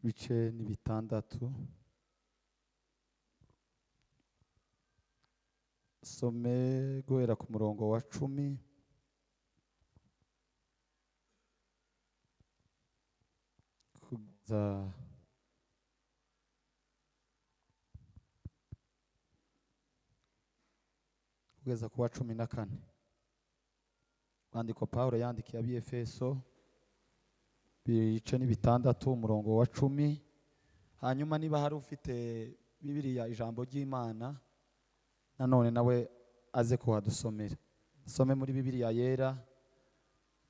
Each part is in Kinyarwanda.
bice ni bitandatu. Some guhera ku murongo wa 10 kugeza ku wa 14. Andiko Paulo yandikiye ab'Efeso bice ni bitandatu umurongo wa 10. Hanyuma niba hari ufite Bibiliya ijambo ry'Imana nanone nawe aze kuhadusomera. Some muri Bibiliya yera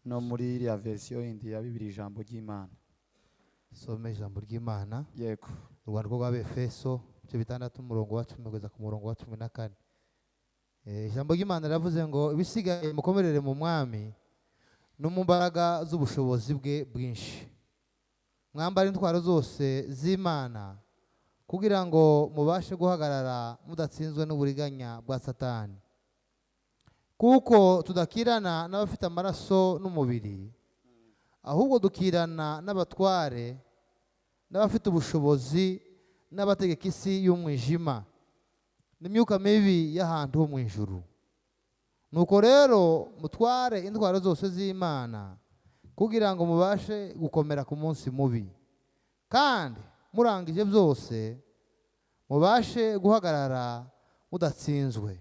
no muri iriya version yindi ya Bibiliya ijambo ry'Imana. Some ijambo ry'Imana. Yego. Urwandiko rw'Abefeso bice bitandatu umurongo wa 10 kugeza ku murongo wa 14. Ijambo ry'Imana riravuze ngo ibisigaye mukomerere mu mwami no mu mbaraga z'ubushobozi bwe bwinshi. Mwambara intwaro zose z'Imana kugira ngo mubashe guhagarara mudatsinzwe n'uburiganya bwa Satani. Kuko tudakirana n'abafite amaraso n'umubiri, ahubwo dukirana n'abatware n'abafite ubushobozi n'abategeka isi y'umwijima n'imyuka mibi y'ahantu ho mu ijuru. Nuko rero mutware intwaro zose z'Imana kugira ngo mubashe gukomera ku munsi mubi, kandi murangije byose mubashe guhagarara mudatsinzwe.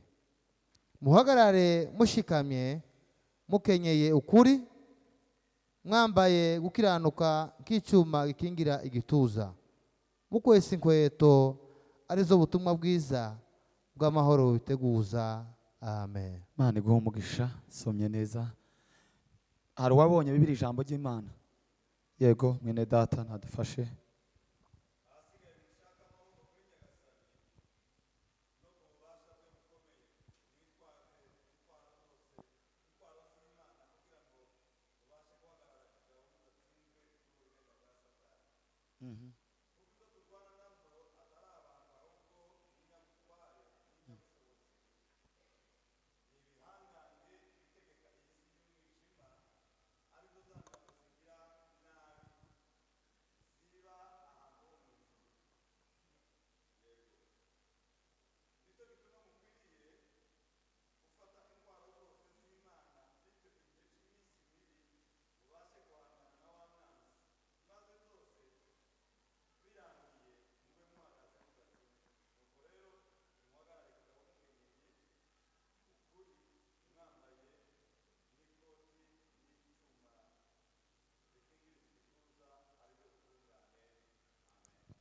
Muhagarare mushikamye mukenyeye ukuri, mwambaye gukiranuka nk'icyuma gikingira igituza, mukwesa inkweto arizo butumwa bwiza bw'amahoro biteguza. Amen. Imana iguhe umugisha. Somye neza. Hari uwabonye Bibiliya ijambo ry'Imana? Yego mwene data nadufashe.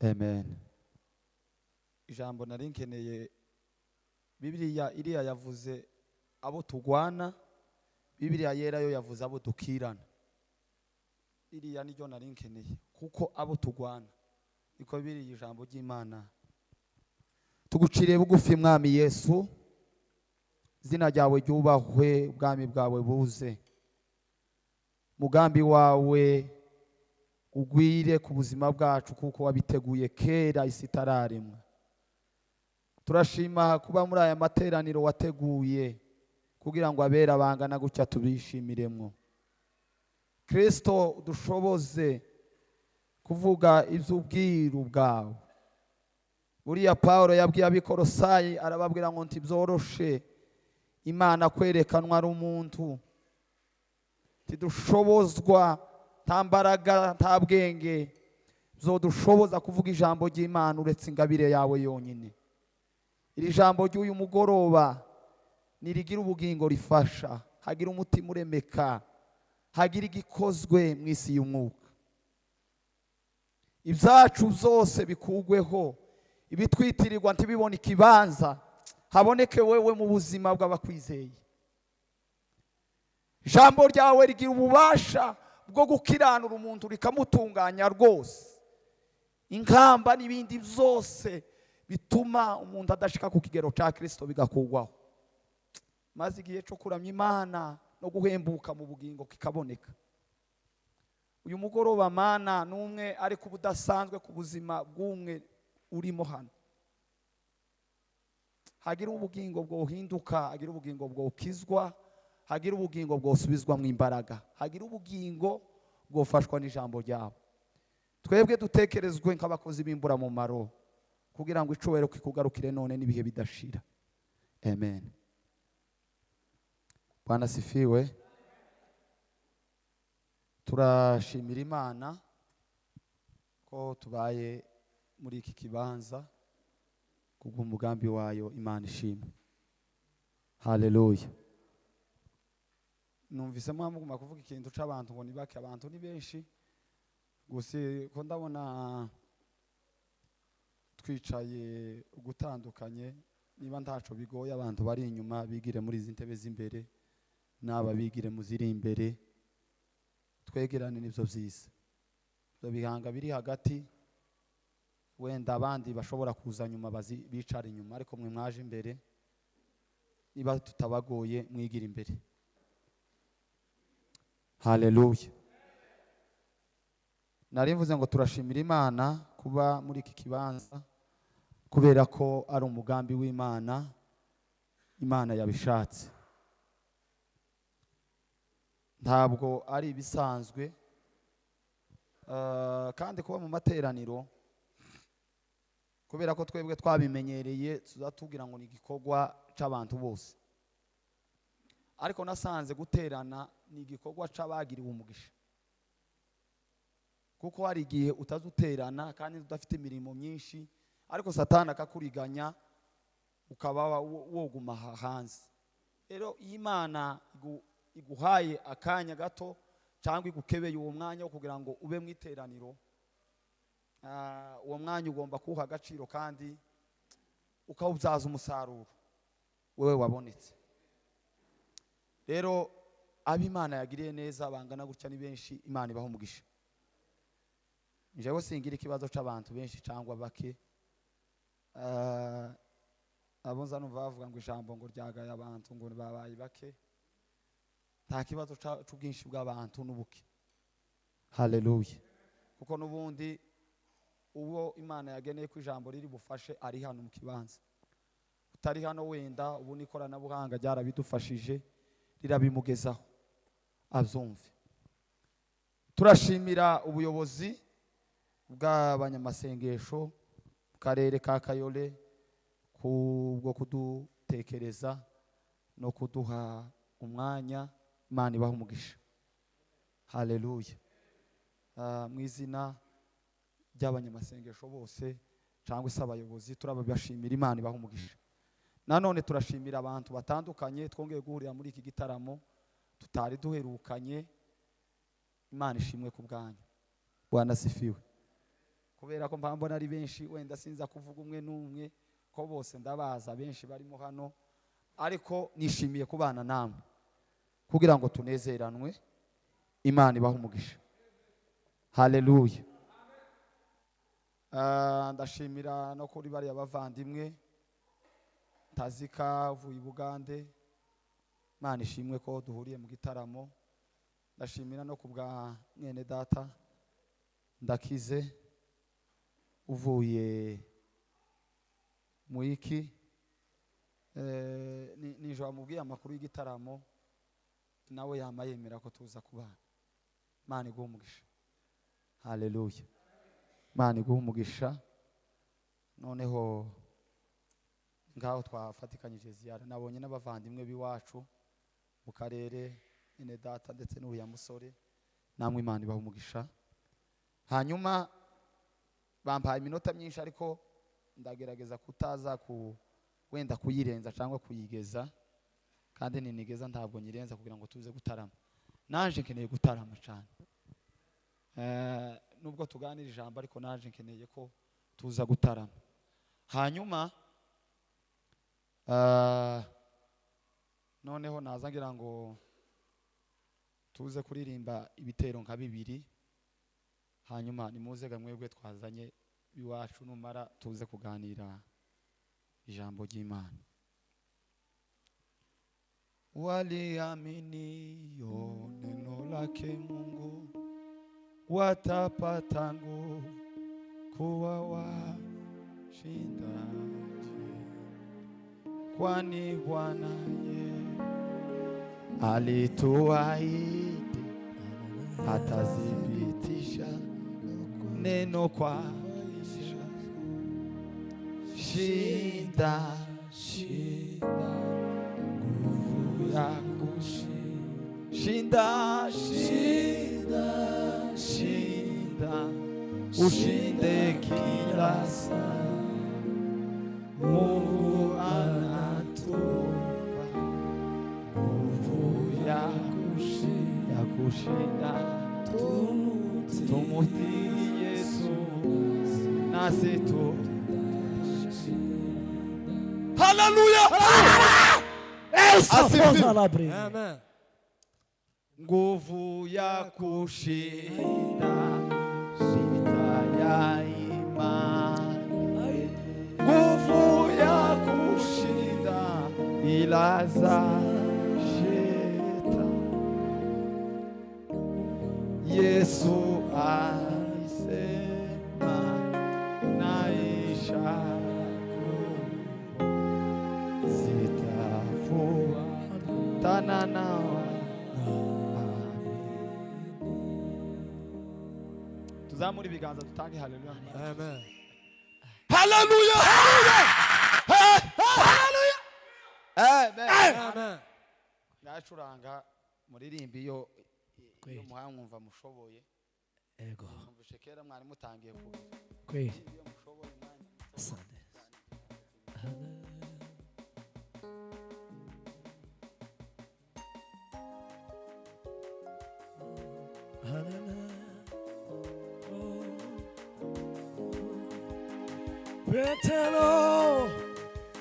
Amen. Ijambo nari nkeneye, Bibiliya iriya yavuze abo tugwana, Bibiliya yera yo yavuze abo dukirana. Iriya niryo nari nkeneye, kuko abo tugwana niko biri ijambo ry'Imana. Tuguciriye bugufi mwami Yesu, izina ryawe ryubahwe, ubwami bwawe buze, mugambi wawe ugwire ku buzima bwacu kuko wabiteguye kera isi itararemwa. Turashima kuba muri aya materaniro wateguye kugira ngo abera bangana gutya tubishimiremwo. Kristo dushoboze kuvuga iby'ubwiru bwawe. Uriya Paulo yabwiye ab'Ikolosayi arababwira ngo ntibyoroshe Imana kwerekanwa ari umuntu, tidushobozwa nta mbaraga nta bwenge zodushoboza kuvuga ijambo ry'Imana uretse ingabire yawe yonyine. Iri jambo ry'uyu mugoroba nirigira ubugingo rifasha, hagira umutima uremeka, hagira igikozwe mu isi y'umwuka. Ibyacu byose bikugweho, ibitwitirirwa ntibibone ikibanza, haboneke wewe mu buzima bw'abakwizeye. Ijambo ryawe rigira ububasha bwo gukiranura umuntu rikamutunganya rwose. Inkamba n'ibindi byose bituma umuntu adashika ku kigero cya Kristo bigakugwaho, maze igihe cyo kuramya Imana no guhembuka mu bugingo kikaboneka. Uyu mugoroba Mana numwe ari ku budasanzwe ku buzima bw'umwe urimo hano. Hagira ubugingo bwohinduka, hagira ubugingo bwokizwa, hagira ubugingo bwosubizwa mu imbaraga, hagira ubugingo bwofashwa n'ijambo ryawe. twebwe dutekerezwe nk'abakozi b'imburamumaro kugira ngo icubahiro kikugarukire none n'ibihe bidashira. Amen. Bwana sifiwe. Turashimira Imana ko tubaye muri iki kibanza kubw'umugambi wayo. Imana ishimwe. Haleluya. Numvise mwamuguma kuvuga ikintu c'abantu ngo nibake, abantu ni benshi gusa ko ndabona twicaye gutandukanye. Niba ntaco bigoye abantu bari inyuma bigire muri izi ntebe z'imbere, n'aba bigire mu ziri imbere, twegerane nivyo vyiza. Ibyo bihanga biri hagati wenda abandi bashobora kuza nyuma bicara inyuma, ariko mwe mwaje imbere, niba tutabagoye mwigira imbere. Haleluya. Narimvuze ngo turashimira Imana kuba muri iki kibanza kubera ko ari umugambi w'Imana, Imana yabishatse. Ntabwo ari ibisanzwe, kandi kuba mu materaniro kubera ko twebwe twabimenyereye tuzatubwira ngo ni igikorwa c'abantu bose, ariko nasanze guterana ni igikorwa c'abagiriwe umugisha. Kuko hari igihe utazuterana kandi udafite imirimo myinshi, ariko Satani akakuriganya ukaba woguma hanze. Rero Imana iguhaye akanya gato cyangwa igukebeye uwo mwanya wo kugira ngo ube mu iteraniro, uwo mwanya ugomba kuha agaciro kandi ukawubyaza umusaruro wewe wabonetse. Rero ab'Imana yagiriye neza bangana gutya ni benshi, Imana ibaho umugisha. Njewe singira ikibazo c'abantu benshi cyangwa bake. Abonza numva bavuga ngo ijambo ngo ryagaye abantu ngo babaye bake. Nta kibazo c'ubwinshi bw'abantu n'ubuke. Haleluya. Kuko nubundi uwo Imana yageneye ko ijambo riri bufashe ari hano mu kibanza. Utari hano wenda ubu n'ikoranabuhanga ryarabidufashije rirabimugezaho abyumve. Turashimira ubuyobozi bw'abanyamasengesho mu karere ka Kayole kubwo kudutekereza no kuduha umwanya. Imana ibaha umugisha. Haleluya. Mu izina ry'abanyamasengesho bose cyangwa se abayobozi turabashimira, Imana ibaha umugisha. Nanone turashimira abantu batandukanye twongeye guhurira muri iki gitaramo tutari duherukanye. Imana ishimwe ku bwanyu. Bwana sifiwe. Kubera ko mbona ari benshi wenda sinza kuvuga umwe n'umwe ko bose ndabaza benshi barimo hano, ariko nishimiye kubana namwe kugira ngo tunezeranwe. Imana ibaha umugisha. Haleluya. Ndashimira no kuri bari abavandimwe Tazika vuye Bugande. Imana ishimwe ko duhuriye mu gitaramo. Ndashimira no kubwa mwene data Ndakize uvuye mu iki nijo amubwiye amakuru y'igitaramo, nawe yamayemera ko tuza kubana. Imana iguha umugisha. Haleluya. Imana iguha umugisha. Noneho ngaho twafatikanyije ziyara, nabonye n'abavandimwe biwacu mu karere, ine data ndetse n'uya musore, namwe Imana ibaha umugisha. Hanyuma bampaye iminota myinshi, ariko ndagerageza kutaza wenda kuyirenza cyangwa kuyigeza, kandi ninigeza ntabwo nyirenza kugira ngo tuze gutarama. Naje nkeneye gutarama cyane, nubwo tuganira ijambo, ariko naje nkeneye ko tuza gutarama. Hanyuma noneho naza ngira ngo tuze kuririmba ibitero nka 2, hanyuma nimuzega mwebwe twazanye iwacu, numara tuze kuganira ijambo ry'Imana. Waliaminio neno lake Mungu watapata nguvu kuwa washindaji, kwani Bwana alituahidi atazidhibitisha maneno kwa shinda, nguvu ya kushinda, shinda, ushinde kila saa. Mungu anatupa nguvu ya kushinda, tumutii Yesu nasi tu. Haleluya! Amen. Nguvu ya kushinda, sita ya imani, nguvu ya kushinda ila za shetani. Yesu alisema naisha sitafuatana nao. Tuzamure ibiganza dutange haleluya. Amen. Haleluya. Haleluya. Amen. Amen. Nacuranga muririmbi iyo muhamwumva mushoboye. Ego. Numvise kera mwari mutangiye kuba. Kweli. Iyo mushoboye mwanya. Asante. Petero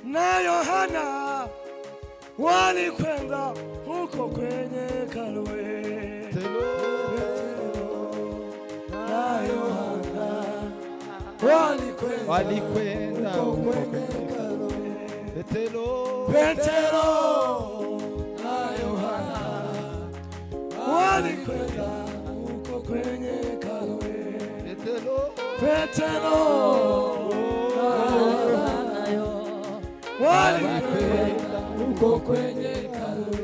na Yohana walikwenda huko kwenye kalwe. Petero na Yohana walikwenda huko kwenye kalwe. Petero na Yohana walikwenda huko kwenye kalwe. Petero walikwenda huko kwenye kalwe.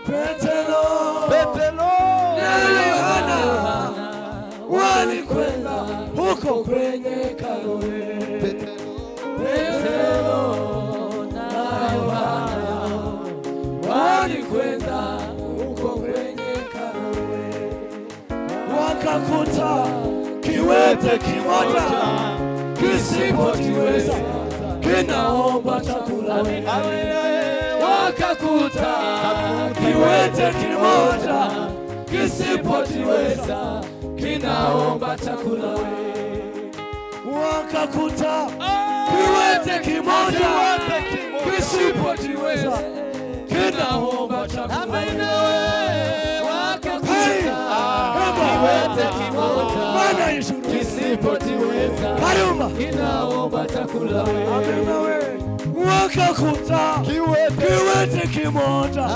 Petero na Yohana walikwenda huko kwenye kalwe. Petero na Yohana walikwenda huko kwenye kalwe. Wakakuta kiwete kimoja kisipojiweza kinaomba chakula. Wakakuta kiwete kimoja kisipojiweza kinaomba chakula. Wakakuta kiwete kimoja kisipojiweza kinaomba chakula. Kiwete kimoja kisipojiweza kinaomba chakula. Wakakuta kiwete kimoja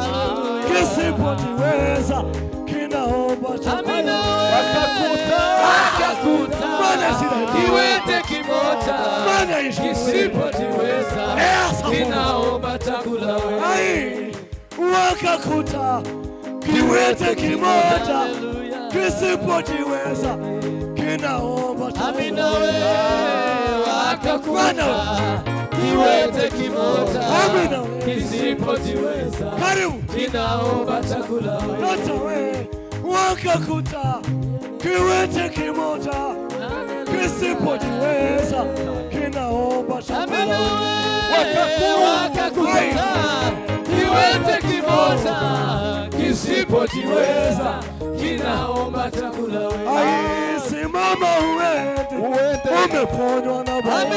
kisipojiweza kinaomba chakula. Wakakuta kiwete kimoja kisipojiweza kinaomba chakula. Wakakuta kiwete kimoja kisipojiweza kinaomba chakula. Wakakuta kiwete kimoja kisipojiweza kinaomba chakula. Wakakuta kiwete kimoja kisipojiweza kinaomba chakula. Wakakuta kiwete kimoja kisipojiweza kinaomba chakula. Simama uende, umeponywa na Bwana.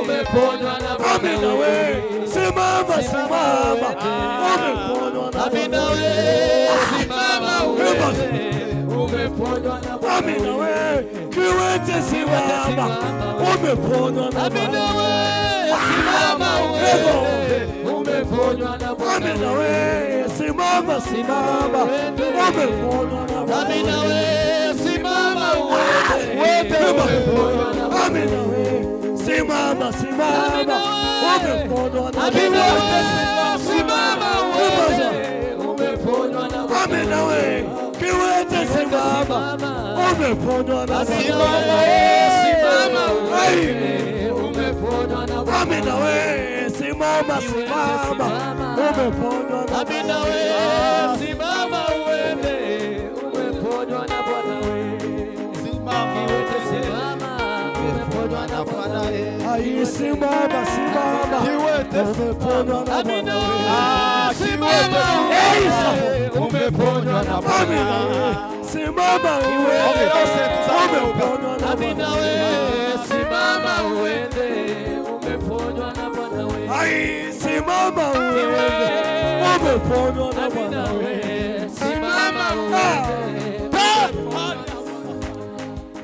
Umeponywa na Bwana. Amina we, simama, umeponywa na Bwana. Amina we, simama uende, umeponywa na Bwana. Amina we, kiwete simama, umeponywa na Bwana. Amina we, simama uende, umeponywa na Bwana. Amina we, simama, umeponywa na Bwana. Amina we, simama uende, umeponywa na Bwana. Amina we, simama, umeponywa na Bwana. Amina we, simama uende, umeponywa na Bwana. Amina we, kiwete simama, umeponywa na Bwana. Simama uende, umeponywa na Bwana. Amina wewe, simama, simama, umeponywa na Bwana. Amina wewe, simama uende, umeponywa na Bwana wewe. Simama uende, simama, umeponywa na Bwana wewe. Ai, simama, simama, umeponywa na Bwana wewe. Simama uende, umeponywa na Bwana. Simama uende, umeponywa na Amina Bwana. wewe, simama uende, umeponywa na Bwana wewe. Ai, simama uende, umeponywa na Bwana Amina wewe. wewe, simama uende.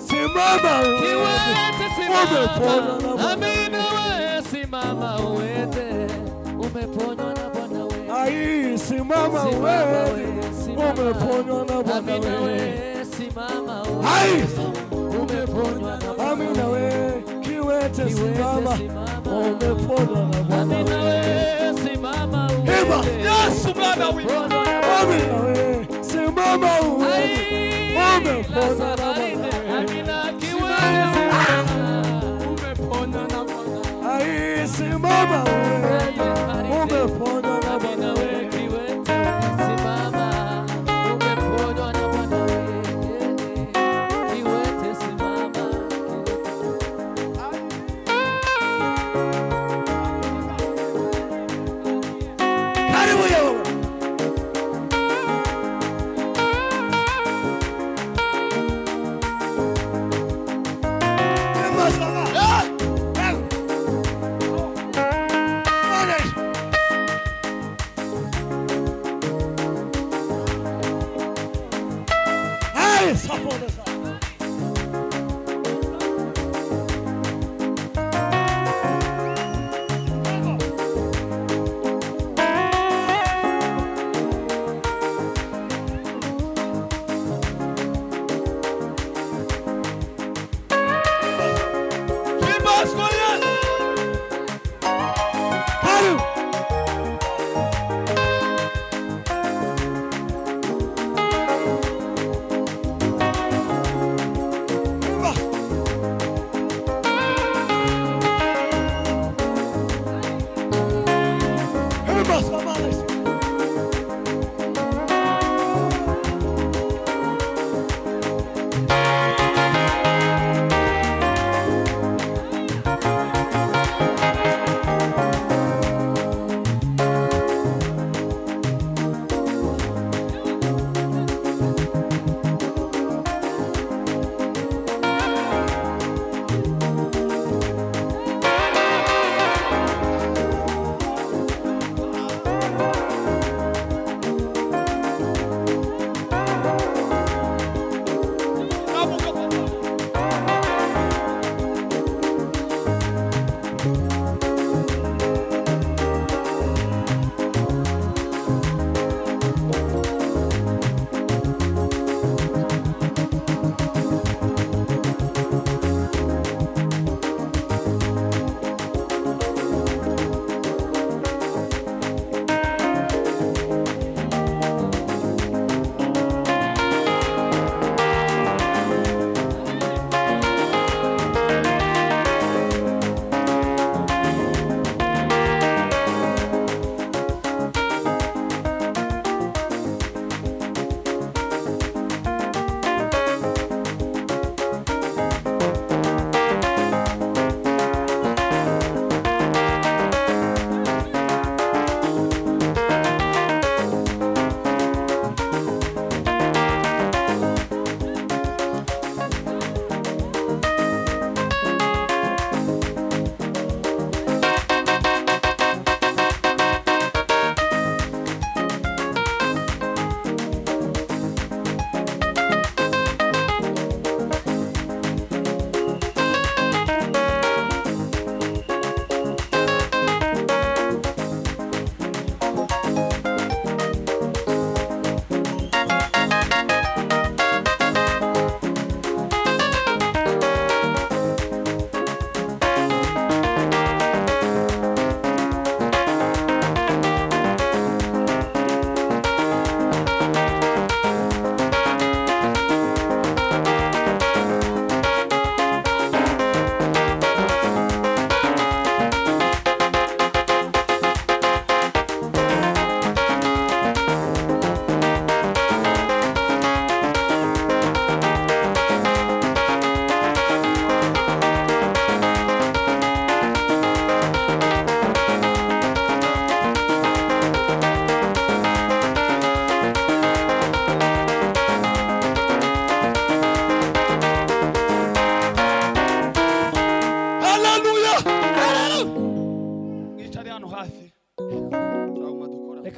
Simama uende, Kiwete umeponywa na simama. Bwana. Amina wewe, simama uende, umeponywa na Bwana wewe. Ai, simama uende, umeponywa na Bwana Amina wewe. wewe, simama Ai, uende, umeponywa na Bwana amina wewe. wewe, kiwete simama, simama. umeponywa na Bwana Amina wewe. wewe, simama Hema. uende, Yesu mwana w'Imana. umeponywa na Bwana Amina wewe, simama uende, Ai, umeponywa na Bwana Nazarene, wewe. Amina kiwete simama. Ai, simama uende, umeponywa na Bwana Amina wewe. wewe kiwete simama, umeponywa na Bwana wewe. Kiwete simama, Karibu yewe. Hema sana. Ai, sapone sana. Karibu.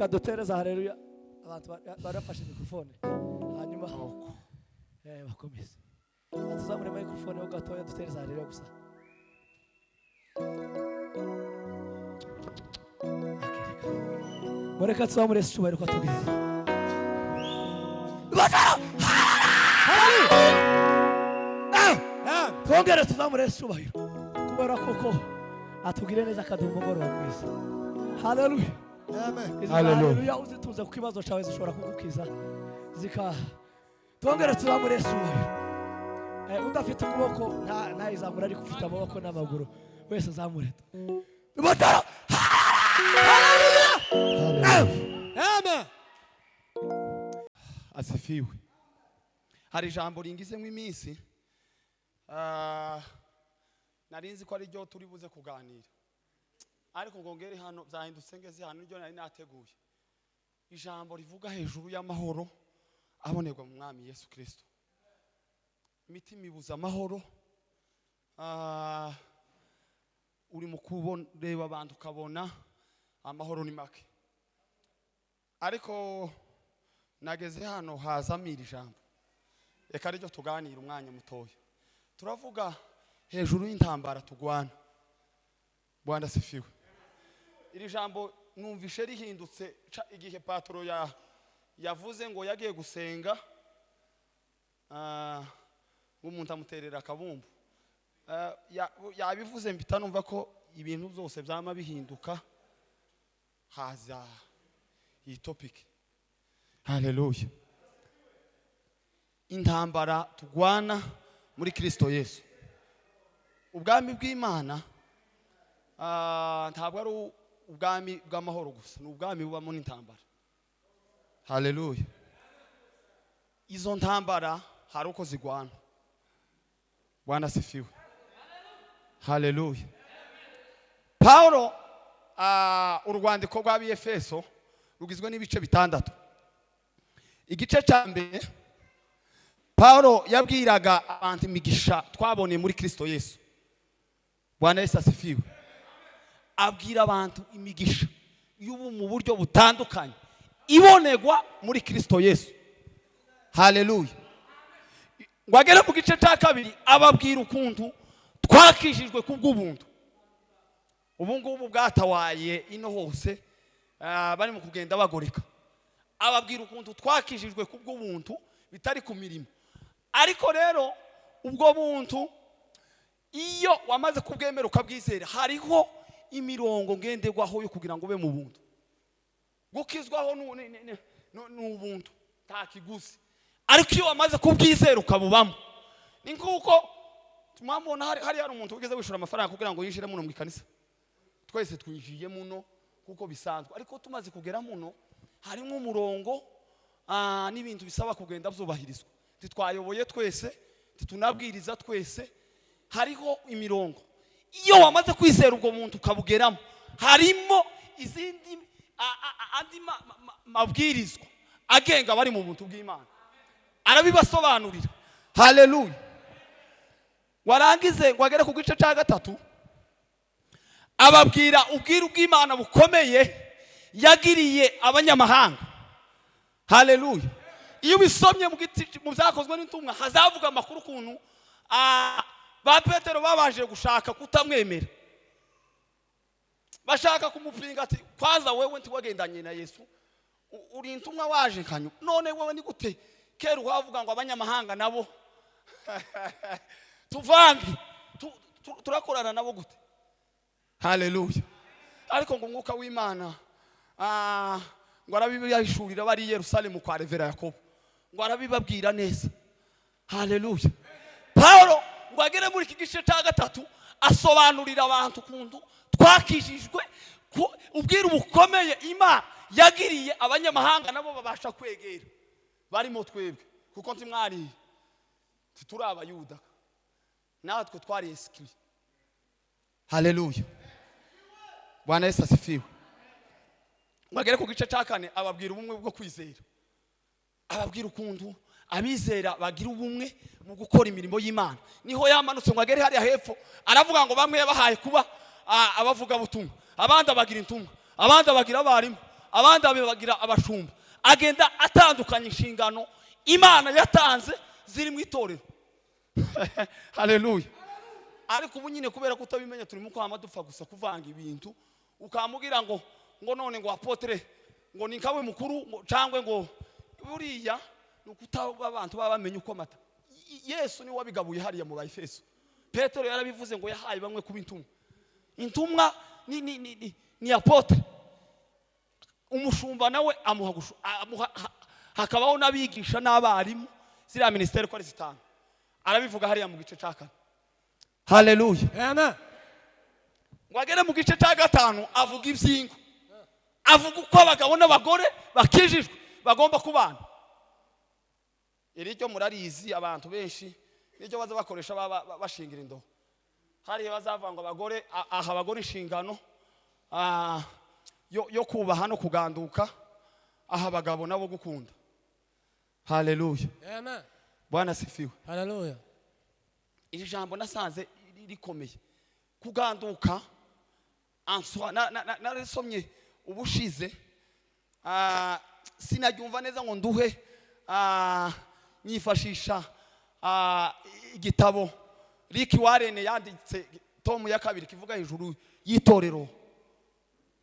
reka dutereza haleluya abantu barafashe mikrofone hanyuma bakomeze tuzamure mikrofone ho gatoya dutereza haleluya gusa mureka tuzamure cyubahiro ko tugeze twongere tuzamure cyubahiro kubera koko atugire neza kadumugoro mwiza haleluya haleluya uzituze ku kibazo cyawe zishobora kugukiza twongere tuzamure cyubahiro udafite ukuboko nta izamura ariko ufite amaboko n'amaguru wese azamure batara amen asifiwe. Hari ijambo ringize nk'iminsi narinzi ko ari ryo turi buze kuganira ariko ngongere hano byahindutse ngeze hano ryo nari nateguye ijambo rivuga hejuru y'amahoro abonerwa mu mwami Yesu Kristo. Imitima ibuza amahoro uri mu kureba abantu ukabona amahoro ni make ariko nageze hano hazamira ijambo reka ryo tuganira umwanya mutoya. Turavuga hejuru y'intambara tugwana. Bwana sifiwe. Iri jambo numvishe rihindutse igihe Petero yavuze ngo yagiye gusenga umuntu amuterera akabumbu. Yabivuze mpita numva ko ibintu byose byama bihinduka haza iyi topic. Haleluya. Intambara tugwana muri Kristo Yesu. Ubwami bw'Imana ntabwo ari ubwami bw'amahoro gusa, ni ubwami bubamo n'intambara. Haleluya. Izo ntambara hari uko zigwana. Bwana sifiwe. Haleluya. Paulo urwandiko rw'Abefeso rugizwe n'ibice bitandatu. Igice cya mbere Paulo yabwiraga abantu imigisha twaboneye muri Kristo Yesu. Bwana Yesu asifiwe. Abwira abantu imigisha y'ubu mu buryo butandukanye ibonegwa muri Kristo Yesu. Haleluya. Ngwagera mu gice cya kabiri ababwira ukuntu twakishijwe kubw'ubuntu. Ubu ngubu bwatawaye ino hose bari mu kugenda bagoreka. Ababwira ukuntu twakishijwe kubw'ubuntu bitari ku mirimo. Ariko rero ubwo buntu iyo wamaze kubwemera ukabwizera hariho imirongo ngenderwaho yo kugira ngo ube mu buntu. Gukizwaho n'ubuntu nta kiguzi. Ariko iyo wamaze kubwizera ukabubamo ni nkuko tumamona hari umuntu ugeze wishura amafaranga kugira ngo yinjire muno mu ikanisa. Twese twinjiye muno kuko bisanzwe ariko tumaze kugera muno harimo umurongo n'ibintu bisaba kugenda byubahirizwa. Titwayoboye twese titunabwiriza twese hariho imirongo. Iyo wamaze kwizera ubwo muntu ukabugeramo harimo izindi andi mabwirizwa agenga bari mu buntu bw'Imana arabibasobanurira. Haleluya. Warangize ngwagere ku gice cya gatatu ababwira ubwiru bw'Imana bukomeye yagiriye abanyamahanga. Haleluya. Iyo bisomye mu byakozwe n'intumwa hazavuga amakuru kuntu ba Petero babaje gushaka kutamwemera. Bashaka kumupinga ati kwaza wewe ntiwagendanye na Yesu uri intumwa waje kanyu none wewe ni gute kera uhavuga ngo abanyamahanga nabo tuvange turakorana nabo gute. Haleluya. Ariko ngo umwuka w'Imana ngo arabibahishurira bari Yerusalemu kwa Revera Yakobo ngo arabibabwira neza. Haleluya. Paulo ngo agere muri iki gice cya gatatu asobanurira abantu kuntu twakishijwe ubwira bukomeye Imana yagiriye abanyamahanga nabo babasha kwegera barimo twebwe kuko ntimwari turi abayuda natwe twari eskiri. Haleluya. Bwana Yesu asifiwe. Bagere ku gice cya kane ababwira ubumwe bwo kwizera. Ababwira ukuntu abizera bagira ubumwe mu gukora imirimo y'Imana. Niho yamanutse ngo agere hariya hepfo aravuga ngo bamwe yabahaye kuba abavuga butumwa, abandi bagira intumwa, abandi bagira abarimu, abandi babibagira abashumba. Agenda atandukanya inshingano Imana yatanze ziri mu itorero. Haleluya. Ariko ubu nyine kubera kutabimenya turimo kwama dupfa gusa kuvanga ibintu, ukamubwira ngo none ngo apotre ngo ni nkawe mukuru cyangwe ngo buriya nukutaba abantu babamenye uko mata. Yesu ni wabigabuye hariya mu Efeso. Petero yarabivuze ngo yahaye bamwe kuba intumwa. Intumwa ni apotre. Umushumba nawe amuha hakabaho nabigisha n'abarimu ziriya ministeri ko ari zitanga. Arabivuga hariya mu gice cya 4. Haleluya. Amen. Ngo agere mu gice cya 5 avuga ibyingo. Avuga uko abagabo n'abagore bakijijwe bagomba kubana. Iryo murarizi abantu benshi niryo baza bakoresha bashingira indoho. Hariya bazavanga abagore abagore inshingano yo kubaha no kuganduka, aha abagabo nabo gukunda. Haleluya. Amen. Bwana sifiwe. Haleluya. Iri jambo nasanze rikomeye. Kuganduka answa narisomye ubushize sinagyumva neza ngo nduhe nyifashisha igitabo Ricky Warren yanditse tomu ya 2 kivuga hejuru yitorero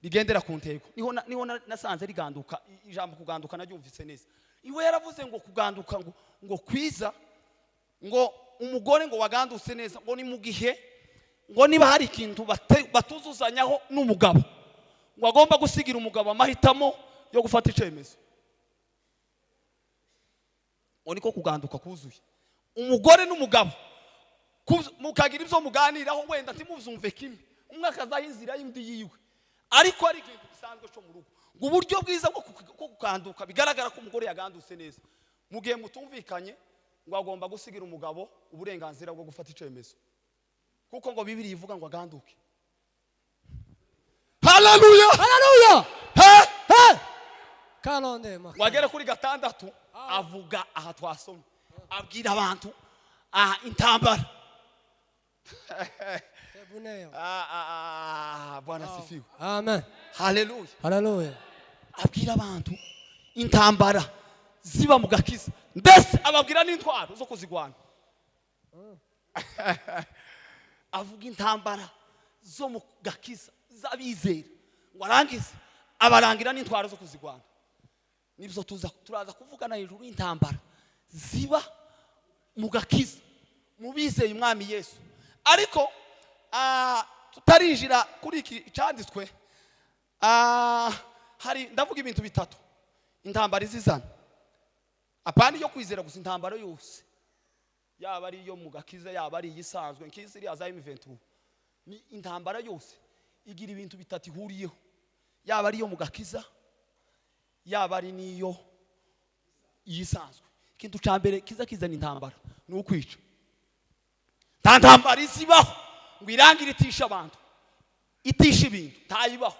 rigendera ku ntego. Niho nasanze riganduka. Ijambo kuganduka naryumvise neza. Iwe yaravuze ngo kuganduka ngo kwiza ngo umugore ngo wagandutse neza ngo ni mu gihe ngo niba hari ikintu batuzuzanyaho n'umugabo ngo agomba gusigira umugabo amahitamo yo gufata icemezo. Ngo niko kuganduka kuzuye. Umugore n'umugabo mukagira ibyo muganiraho wenda ntimuzumve kimwe, umwe akazaho inzira y'indi yiwe, ariko ari ikintu gisanzwe cyo mu rugo. Ngo uburyo bwiza bwo kuganduka bigaragara ko umugore yagandutse neza mu gihe mutumvikanye ngo agomba gusigira umugabo uburenganzira bwo gufata icemezo, kuko ngo Bibiliya ivuga ngo aganduke. Haleluya. Haleluya. He Kalonde ma. wagera kuri 6 avuga aha twasomye, abwira abantu intambara. Bwana sifiwe. Amen. Haleluya. Haleluya. Abwira abantu intambara ziba mu gakiza, ndetse ababwira n'intwaro zo kuzigwana. Avuga intambara zo mu gakiza z'abizera ngo arangize abarangira n'intwaro zo kuzigwana. Nibyo turaza kuvugana hejuru y'intambara ziba mu gakiza mu bizeye umwami Yesu. Ariko tutarinjira kuri iki cyanditswe, hari ndavuga ibintu bitatu intambara izizana. Apani yo kwizera gusa, intambara yose yaba ari yo mu gakiza yaba ari iyisanzwe nk'iziri za M23, ni intambara yose igira ibintu bitatu ihuriyeho, yaba ari yo mu gakiza yaba ari niyo iyisanzwe. Ikintu cya mbere kizana intambara ni ukwica. Nta ntambara izibaho ngo irangire itisha abantu, itisha ibintu, ntayibaho.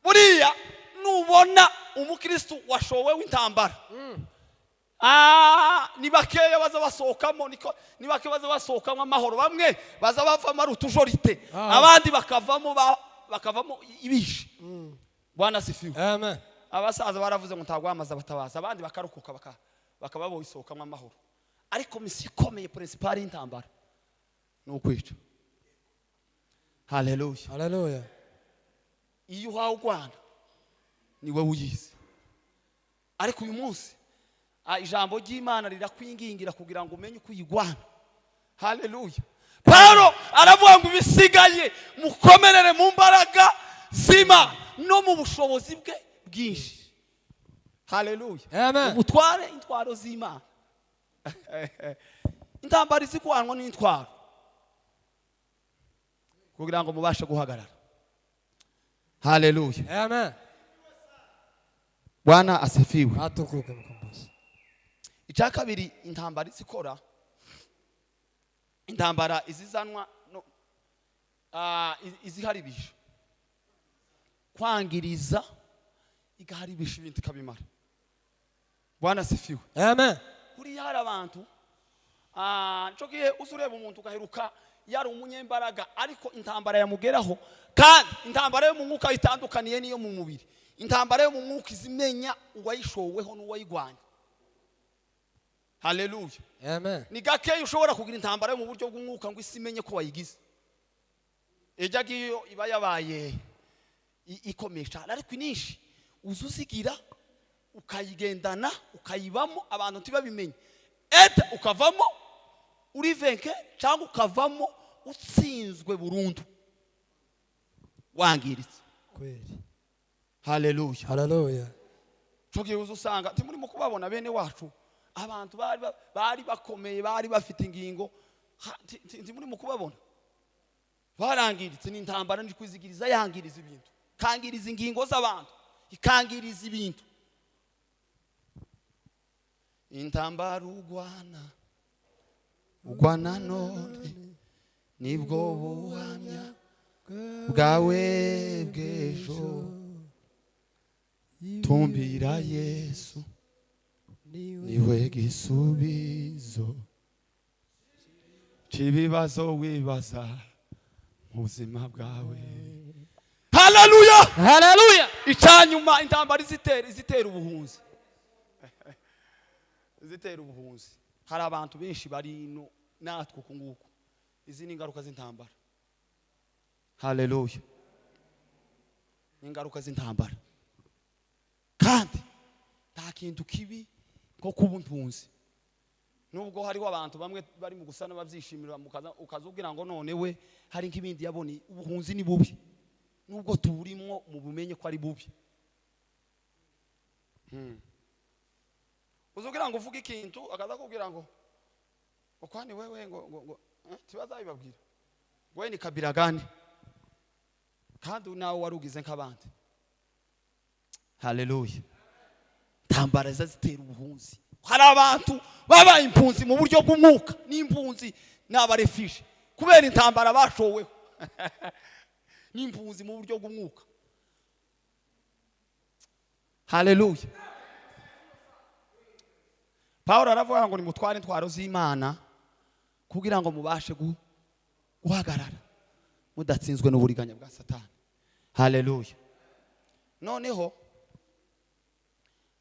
Buriya nubona umukristo washowe w'intambara, ni bakeya baza basohokamo, ni bake baza basohokamo amahoro. Bamwe baza bavamo ari utujorite, abandi bakavamo ibishe. Bwana sifiwe. Amen. Abasaza baravuze ngo ntagwamaza batabaza, abandi bakarukuka bakaba boyisohokamo amahoro. Ariko misi ikomeye principal y'intambara ni ukwica. Haleluya. Haleluya. Iyo uhawe Rwanda niwe uyizi. Ariko uyu munsi ijambo ry'Imana rirakwingingira kugira ngo umenye uko uyigwana. Haleluya. Paulo aravuga ngo ibisigaye mukomerere mu mbaraga z'Imana no mu bushobozi bwe bwinshi. Haleluya. Amen. Ubutware intwaro z'Imana. Intambara izikwanwa n'intwaro kugira ngo mubashe guhagarara. Haleluya. Amen. Bwana asifiwe. Atukuke mkombozi. Icya kabiri intambara izikora, intambara izizanwa no iziharibisha, kwangiriza igaharibisha ibintu kabimara. Bwana asifiwe. Amen. Kuri hari abantu cyo gihe uzureba umuntu ugaheruka yari umunyembaraga, ariko intambara yamugeraho, kandi intambara yo mu mwuka itandukaniye niyo mu mubiri. intambara yo mu mwuka izimenya uwayishoweho n'uwayigwanya. Haleluya. Amen. Ni gakeya ushobora kugira intambara yo mu buryo bw'umwuka ngo isi imenye ko wayigize. Ejya giyo iba yabaye ikomeye cyane, ariko inishi uzuzigira ukayigendana ukayibamo abantu ntibabimenye, ukavamo uri venke cyangwa ukavamo utsinzwe burundu wangiritse. Kweli. Haleluya. Hallelujah. Chogiye uzusanga timurimo kubabona bene wacu abantu bari bakomeye, bari bafite ingingo, timurimo kubabona barangiritse. N'intambara ndi kwizigiriza yangiriza ibintu, kangiriza ingingo z'abantu, ikangiriza ibintu. Intambara ugwana none nibwo buhamya bwawe bw'ejo. Tumbira Yesu niwe gisubizo cy'ibibazo wibaza mu buzima bwawe. Haleluya. Hallelujah. Icyanyuma intambara izitera ubuhunzi. Izitera ubuhunzi. Hari abantu benshi bari ino natwe kunguko. Izi ni ingaruka z'intambara. Haleluya. Ingaruka z'intambara. Kandi nta kintu kibi ko kuba impunzi. Nubwo hariho abantu bamwe bari mu gusana babyishimira ukazubwira ngo none we hari nk'ibindi yaboni. Ubuhunzi ni bubi, nubwo turimo mu bumenye ko ari bubi. Uzubwira ngo uvuge ikintu akaza kubwira ngo kwani wewe ngo tibazabibabwira we ni kabira gani kandi nawe warugize nk'abandi. Haleluya. Intambara zitera ubuhunzi. Hari abantu babaye impunzi mu buryo bw'umwuka, n'impunzi n'abarefije kubera intambara bashoweho. N'impunzi mu buryo bw'umwuka. Haleluya. Paulo aravuga ngo nimutware intwaro z'Imana kugira ngo mubashe guhagarara mudatsinzwe n'uburiganya bwa Satani. Haleluya. Noneho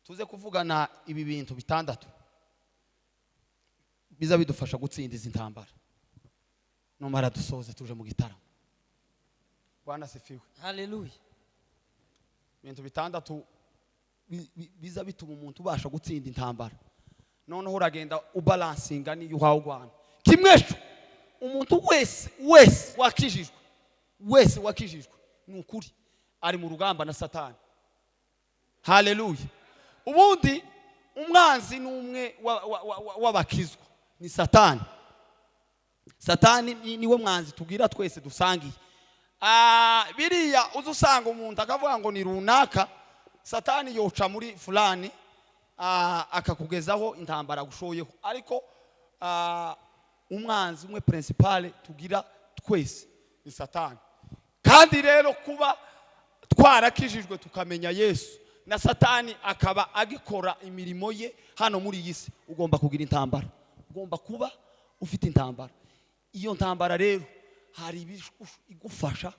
tuze kuvugana ibi bintu bitandatu biza bidufasha gutsinda izi ntambara. Numara dusoze tuje mu gitaramo. Bwana sifiwe. Hallelujah. Ibintu bitandatu biza bituma umuntu ubasha gutsinda intambara. Noneho uragenda ubalansinga niyo uhawe Rwanda. Kimwesho umuntu wese wakijijwe n'ukuri ari mu rugamba na Satani. Haleluya. Ubundi umwanzi n'umwe w'abakizwa ni Satani. Satani niwe mwanzi tugira twese dusangiye. Biriya uzusanga umuntu akavuga ngo ni runaka, Satani yoca muri fulani akakugezaho intambara gushoyeho. Ariko umwanzi umwe principale tugira twese ni Satani. Kandi rero kuba twarakijijwe tukamenya Yesu na Satani akaba agikora imirimo ye hano muri iyi si, ugomba kugira intambara, ugomba kuba ufite intambara. Iyo ntambara rero hari igufasha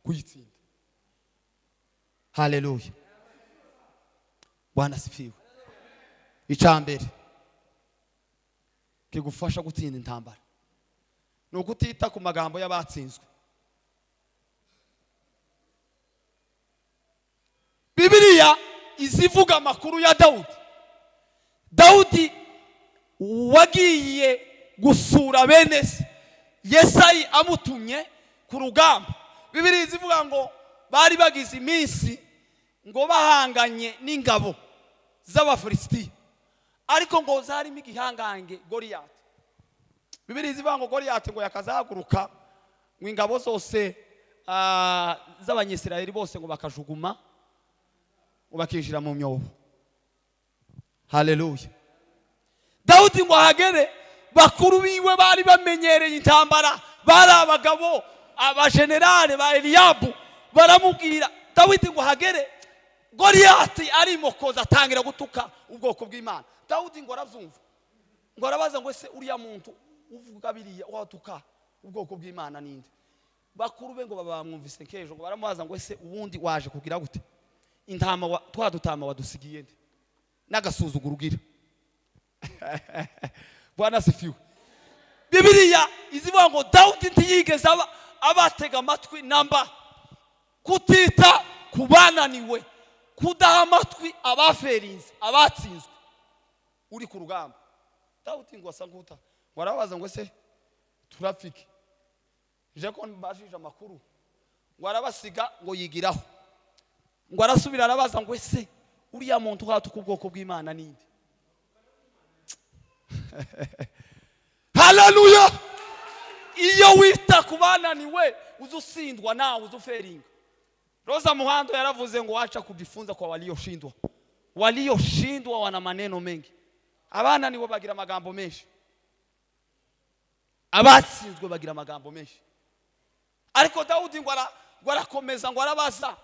kuyitsinda. Haleluya. Bwana sifiwe. Icambere kigufasha gutsinda intambara ni ukutita ku magambo y'abatsinzwe. Bibiliya izivuga amakuru ya Dawudi wagiye gusura bene se Yesayi amutumye ku rugamba. Bibiliya izivuga ngo bari bagize iminsi ngo bahanganye n'ingabo z'Abafilisitiya, ariko ngo zarimo igihangange Goliyati. Bibiliya izivuga ngo Goliyati ngo yakazahaguruka ngo ingabo zose z'Abanyisirayeli bose ngo bakajuguma ubakinjira mu myobo. Haleluya. Dawudi ngo hagere bakuru biwe bari bamenyereye intambara, bari abagabo abagenerale ba Eliyabu, baramubwira Dawidi ngo hagere Goliyati arimo koza atangira gutuka ubwoko bw'Imana. Dawudi ngo arabyumva, ngo arabaza ngo ese uriya muntu uvuga biriya watuka ubwoko bw'Imana ninde? Bakuru be ngo babamwumvise nkejo ngo baramubaza ngo ese ubundi waje kugira gute? intama twadutama wadusigiye nde n'agasuzuguro ugira Bwana sifiwe. Bibiliya izivuga ngo Dawudi ntiyigeze abatega amatwi namba, kutita kubananiwe, kudaha amatwi abaferinze, abatsinzwe uri ku rugamba. Dawudi ngo asa nguta, warabaza ngo se turapfike, je ko mbashije amakuru, ngo arabasiga ngo yigiraho, ngo arasubira arabaza ngo se uriya muntu hatu ku bwoko bw'Imana ninde? Haleluya. Iyo wita kubananiwe uzusindwa nawe uzuferinga. Roza Muhando yaravuze ngo acha kujifunza kwa walioshindwa. Walioshindwa wana maneno mengi. Abana nibo bagira amagambo menshi, abatsinzwe bagira amagambo menshi. Ariko Dawudi ngo arakomeza ngo arabaza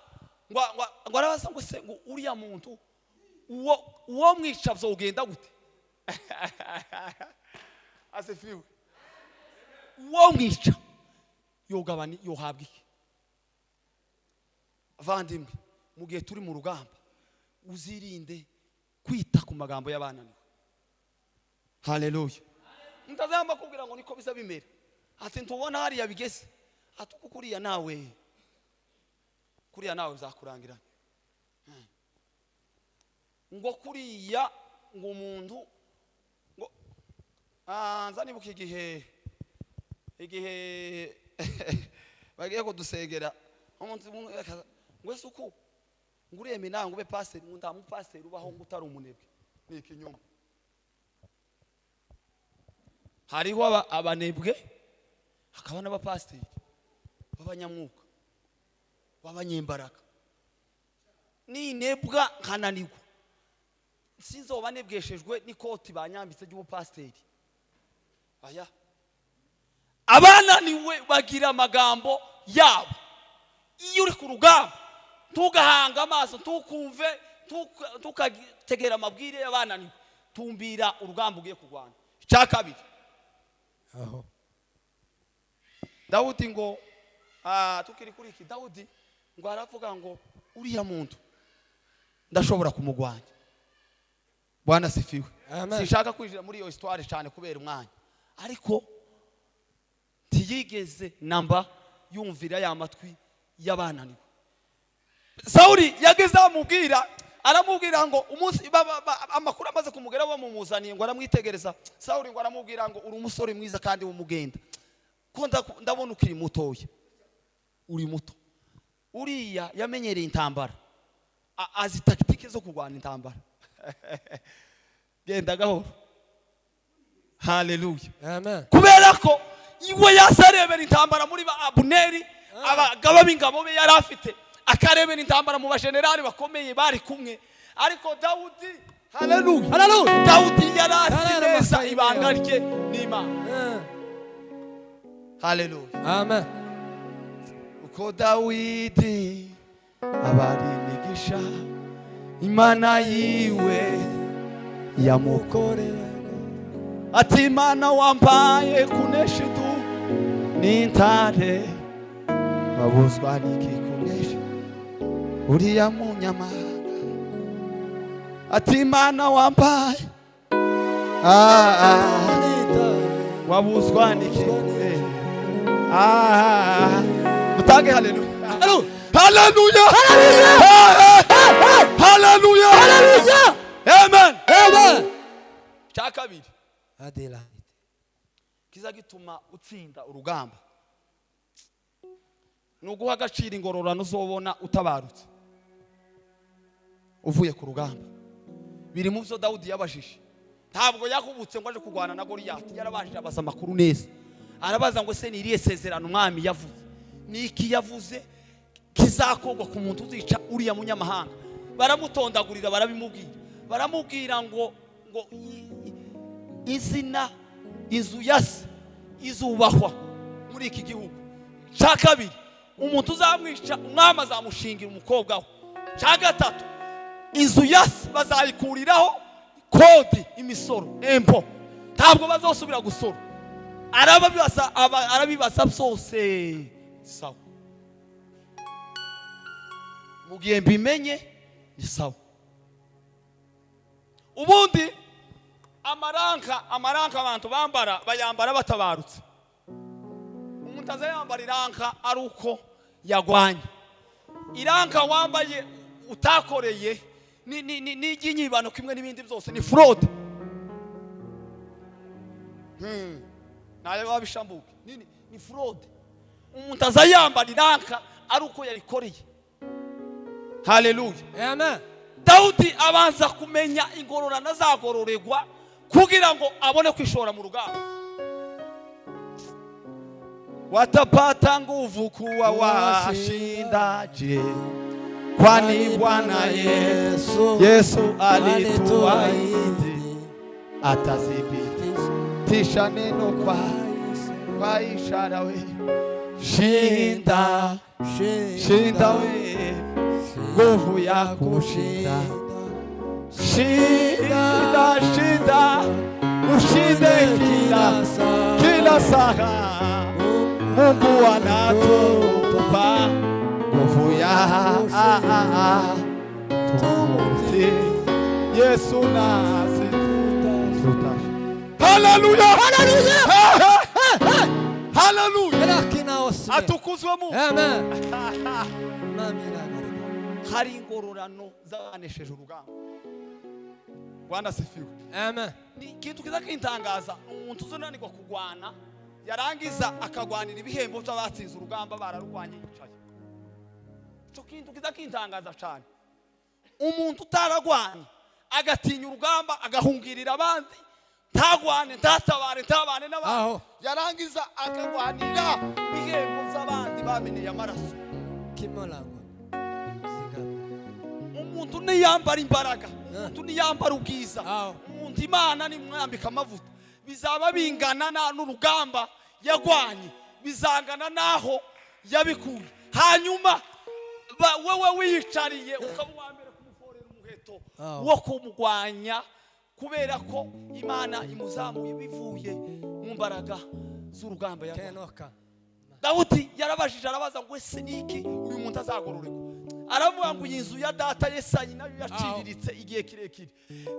ngo se ngo uriya muntu uwo mwica uzogenda gute? Asifiwe. Uwo mwica yogabani yohabwa iki? Vandimwe, mu gihe turi mu rugamba uzirinde kwita ku magambo y'abananiwe. Haleluya. Ntazamba kubwira ngo niko bisa bimera, ati ntubona hari yabigeze, ati ukuriya nawe uzakurangira ngo kuriya ngo umuntu ngo nzani buki igihe bagiye kudusegera umuntu ngo esuku ngureme nangu be pastor ngo ndamu pastor ubaho ngo utari umunebwe ni ikinyoma. Hariho abanebwe hakaba n'abapasiteri b'abanyamwuka b'abanyembaraga. Ni nebwa nkananirwa sinzoba nebweshejwe n'ikoti banyambitse ry'ubupasiteri. Aya abananiwe bagira amagambo yabo. Iyo uri ku rugamba tugahanga amaso tukumve tukategera amabwire y'abananiwe, tumbira urugamba ugiye kurwana. Cya kabiri, aho Dawudi ngo tukiri kuri iki, Dawudi ngo aravuga ngo uriya muntu ndashobora kumugwanya. Bwana sifiwe. Sishaka kwinjira muri iyo histoire cyane kubera umwanya, ariko ntiyigeze namba yumvira ya matwi y'abananiwe. Sauli yageze aramubwira ngo umunsi amakuru amaze kumugera bamumuzaniye ngo aramwitegereza. Sauli ngo aramubwira ngo uri umusore mwiza kandi w'umugenda, ko ndabona ukiri mutoya, uri muto. Uriya yamenyereye intambara, azi tactique zo kurwana intambara. Genda gahoro. Haleluya. Amen. Kubera ko iwe yasarebera intambara muri Abuneri, abagaba b'ingabo be yari afite, akarebera intambara mu bajenerali bakomeye bari kumwe. Ariko Dawudi, haleluya, haleluya, Dawudi yarasi neza ibanga rye n'Imana. Haleluya. Amen. Uko Dawidi abari imigisha Imana yiwe yamukorera, ati Imana wambaye kunesha idu n'intare, babuzwa n'iki kunesha uriya munyamahanga. Ati Imana wambaye wabuzwa n'iki kunesha. Mutage haleluya. Haleluya. Haleluya. Haleluya. Amen. Amen. Cya kabiri, Adela kiza gituma utsinda urugamba nuguha agaciro ingororano uzobona utabarutse uvuye ku rugamba. Biri mu byo Dawudi yabajije. Ntabwo yakubutse ngo aje kurwana na Goliyati, yarabajije abaza amakuru neza. Arabaza ngo se niriye sezerano umwami yavuze, niki yavuze kizakogwa ku muntu uzica uriya munyamahanga. Baramutondagurira barabimubwira, baramubwira ngo izina inzu yase izubahwa muri iki gihugu. Cya kabiri, umuntu uzamwica umwami azamushingira umukobwa we. Cya gatatu, inzu yase bazayikuriraho kode imisoro empo, ntabwo bazosubira gusora. Arabibaza byose sawa. Mugiye mbimenye ni sawa. Ubundi amaranka abantu bambara bayambara batabarutse. Umuntu azayambara iranka ari uko yagwanye. Iranka wambaye utakoreye ni iginyibano kimwe n'ibindi byose ni fraud. Naye wabishambuke ni fraud. Umuntu azayambara iranka ari uko yarikoreye. Haleluya. Amen. Dawudi abanza kumenya ingororano azagororegwa kugira ngo abone kwishora mu rugamba. Watapata nguvu kuwa washindaje, kwani Bwana Yesu alituahidi atathibitisha neno kwa ishara. We shinda we, nguvu ya kushinda. Shinda, ushinde kila saa. Mungu anatupa nguvu ya tumuti Yesu nasi tutashinda. Haleluya, haleluya, haleluya. Atukuzwe Mungu. Amen. Hari ingororano zabanesheje urugamba. Bwana sifiwe. Amen. Ni kintu kiza kintangaza, umuntu uzonanirwa kugwana yarangiza akagwanira ibihembo by'abatsinze urugamba bararwanye yicaye. Cyo kintu kiza kintangaza cyane. Umuntu utaragwanye agatinya urugamba agahungirira abandi, ntagwane ntabane n'abandi, yarangiza akagwanira ibihembo by'abandi bameneye amaraso. Kimolangwa. Umuntu niyambara imbaraga, umuntu niyambara ubwiza, umuntu Imana nimwambika amavuta, bizaba bingana n'urugamba yagwanye, bizangana naho yabikuye. Hanyuma wewe wiyicariye ukaba uwambere kumuforera umuheto wo kumugwanya, kubera ko Imana imuzamuye bivuye mu mbaraga z'urugamba yagwanye. Dawudi yarabajije arabaza ngo ese niki uyu muntu azagororerwa? Aravuga ngo inzu ya data Yesayi nayo yaciriritse igihe kirekire,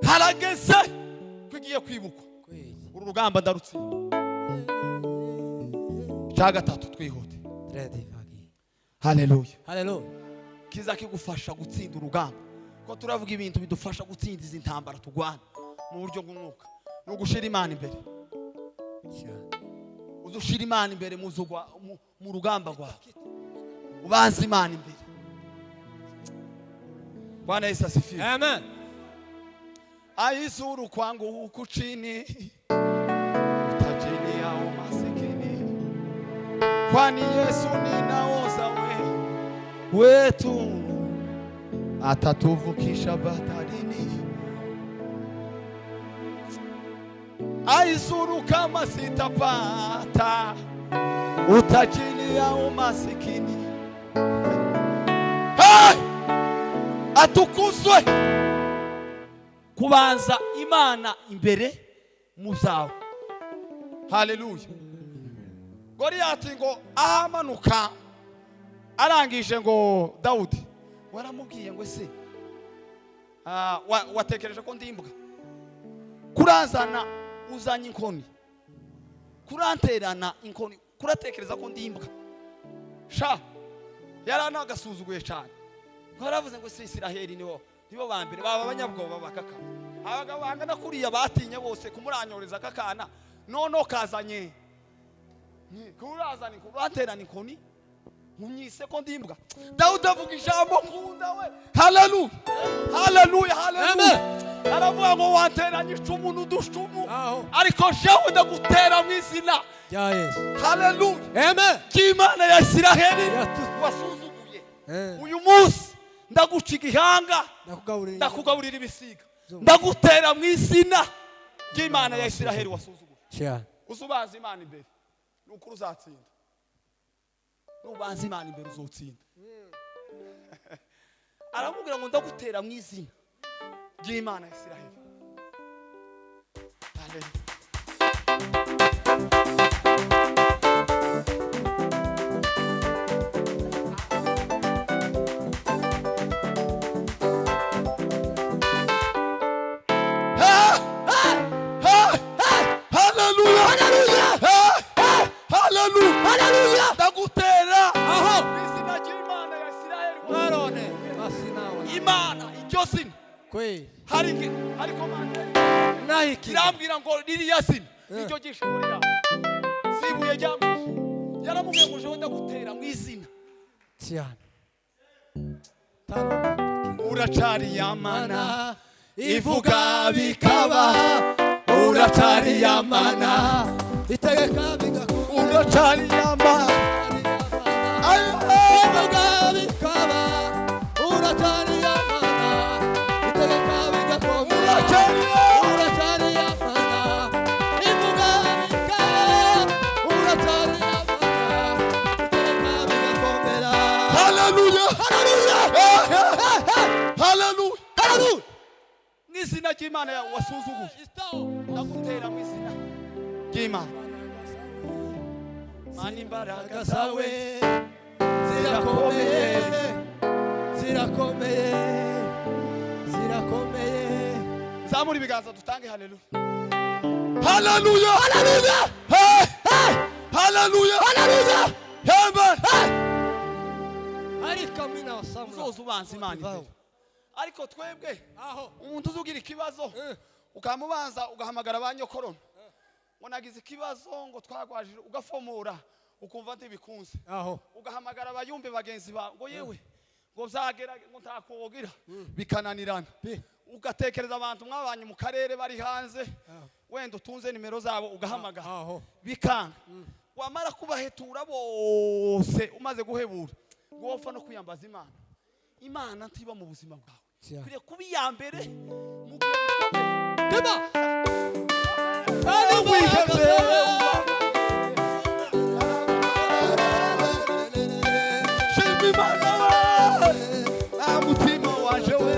harageze kwigiye kwibukwa. Uru rugamba ndarutsinda. Cya gatatu twihute. Haleluya. Haleluya. Kiza kigufasha gutsinda urugamba. Ko turavuga ibintu bidufasha gutsinda izi ntambara tugwana mu buryo bw'umwuka. No gushira Imana imbere. Uzushira Imana imbere mu rugamba rwawe. Ubanza Imana imbere. Bwana Yesu asifiwe. Amen. Aizuru kwangu huku chini, utajini au masikini, kwani Yesu ninaoza wetu atatuvukisha batarini. Aizuru kama sitapata utajini au masikini. Hey! Atukuzwe kubanza Imana imbere muzawe. Haleluya. Goliyati ngo amanuka arangije ngo Dawudi waramubwiye ngo ese watekereje ko ndimbwa? Kurazana uzanye inkoni, kuranterana inkoni, kuratekereza ko ndimbwa? Sha yaranagasuzuguye cyane. Baravuze ngo Isiraheli nibo bambere baba abanyabwoba bakaka. Abagabo bangana kuriya batinye bose kumuranyoreza kakana, nono kazanye kurazana kuranterana inkoni, munyise ko ndimbwa. Dawudi avuga ijambo nkunda we. Haleluya, haleluya, haleluya. Aravuga ngo wanteranye icumu n'udushumu, ariko jewe ndagutera mu izina rya Yesu. Haleluya. Amen. Imana ya Isiraheli wasuzuguye, uyu munsi ndaguca igihanga, ndakugaburira ibisiga, ndagutera mu izina ry'Imana ya Isiraheli wasuzuguye. Uzubanza Imana imbere nuko uzatsinda. Nubanza Imana imbere uzotsinda. Aramubwira ngo ndagutera mu izina ry'Imana ya Isiraheli. Haleluya. haleluya haleluya haleluya ndagutera aho izina ry'Imana ya Isirayeli narone basinawe Imana iryo zina kweli ariko manje nahiki kirambwira ngo ririya zina iryo gishe muri yawe sibuye ryamwishe yaramubwiye ngo jewe ndagutera mu izina cyane uracari yamana ivuga bikaba uracari yamana itegeka bigakora uracari yamana ivuga bikaba uracari yamana itegeka bigakora uracari yamana ivuga bikaba uracari yamana itegeka bigakomera haleluya haleluya haleluya haleluya n'izina ry'Imana yawe wasuzuguye ndagutera mu izina ry'Imana mana imbaraga zawe zirakomeye zirakomeye zirakomeye zamura ibiganza dutange haleluya haleluya haleluya haleluya haleluya amen ariko mina wasamura uzoza ubanza Imana imbere ariko twebwe aho umuntu uzugira ikibazo ukamubanza ugahamagara abanyokorona ngo nagize ikibazo ngo twagwajije ugafomora ukumva ntibikunze aho ugahamagara abayumbe bagenzi bawe ngo yewe ngo byagera ngo ntakogira bikananirana ugatekereza abantu mwabanye mu karere bari hanze wenda utunze nimero zabo ugahamagara aho bikanga wamara kubahetura bose umaze guhebura ngo wopfa no kwiyambaza Imana Imana ntiba mu buzima bwawe kwiriye kuba iya mbere mu gihe bikomeye ari wihebe shima Imana nta mutima waje we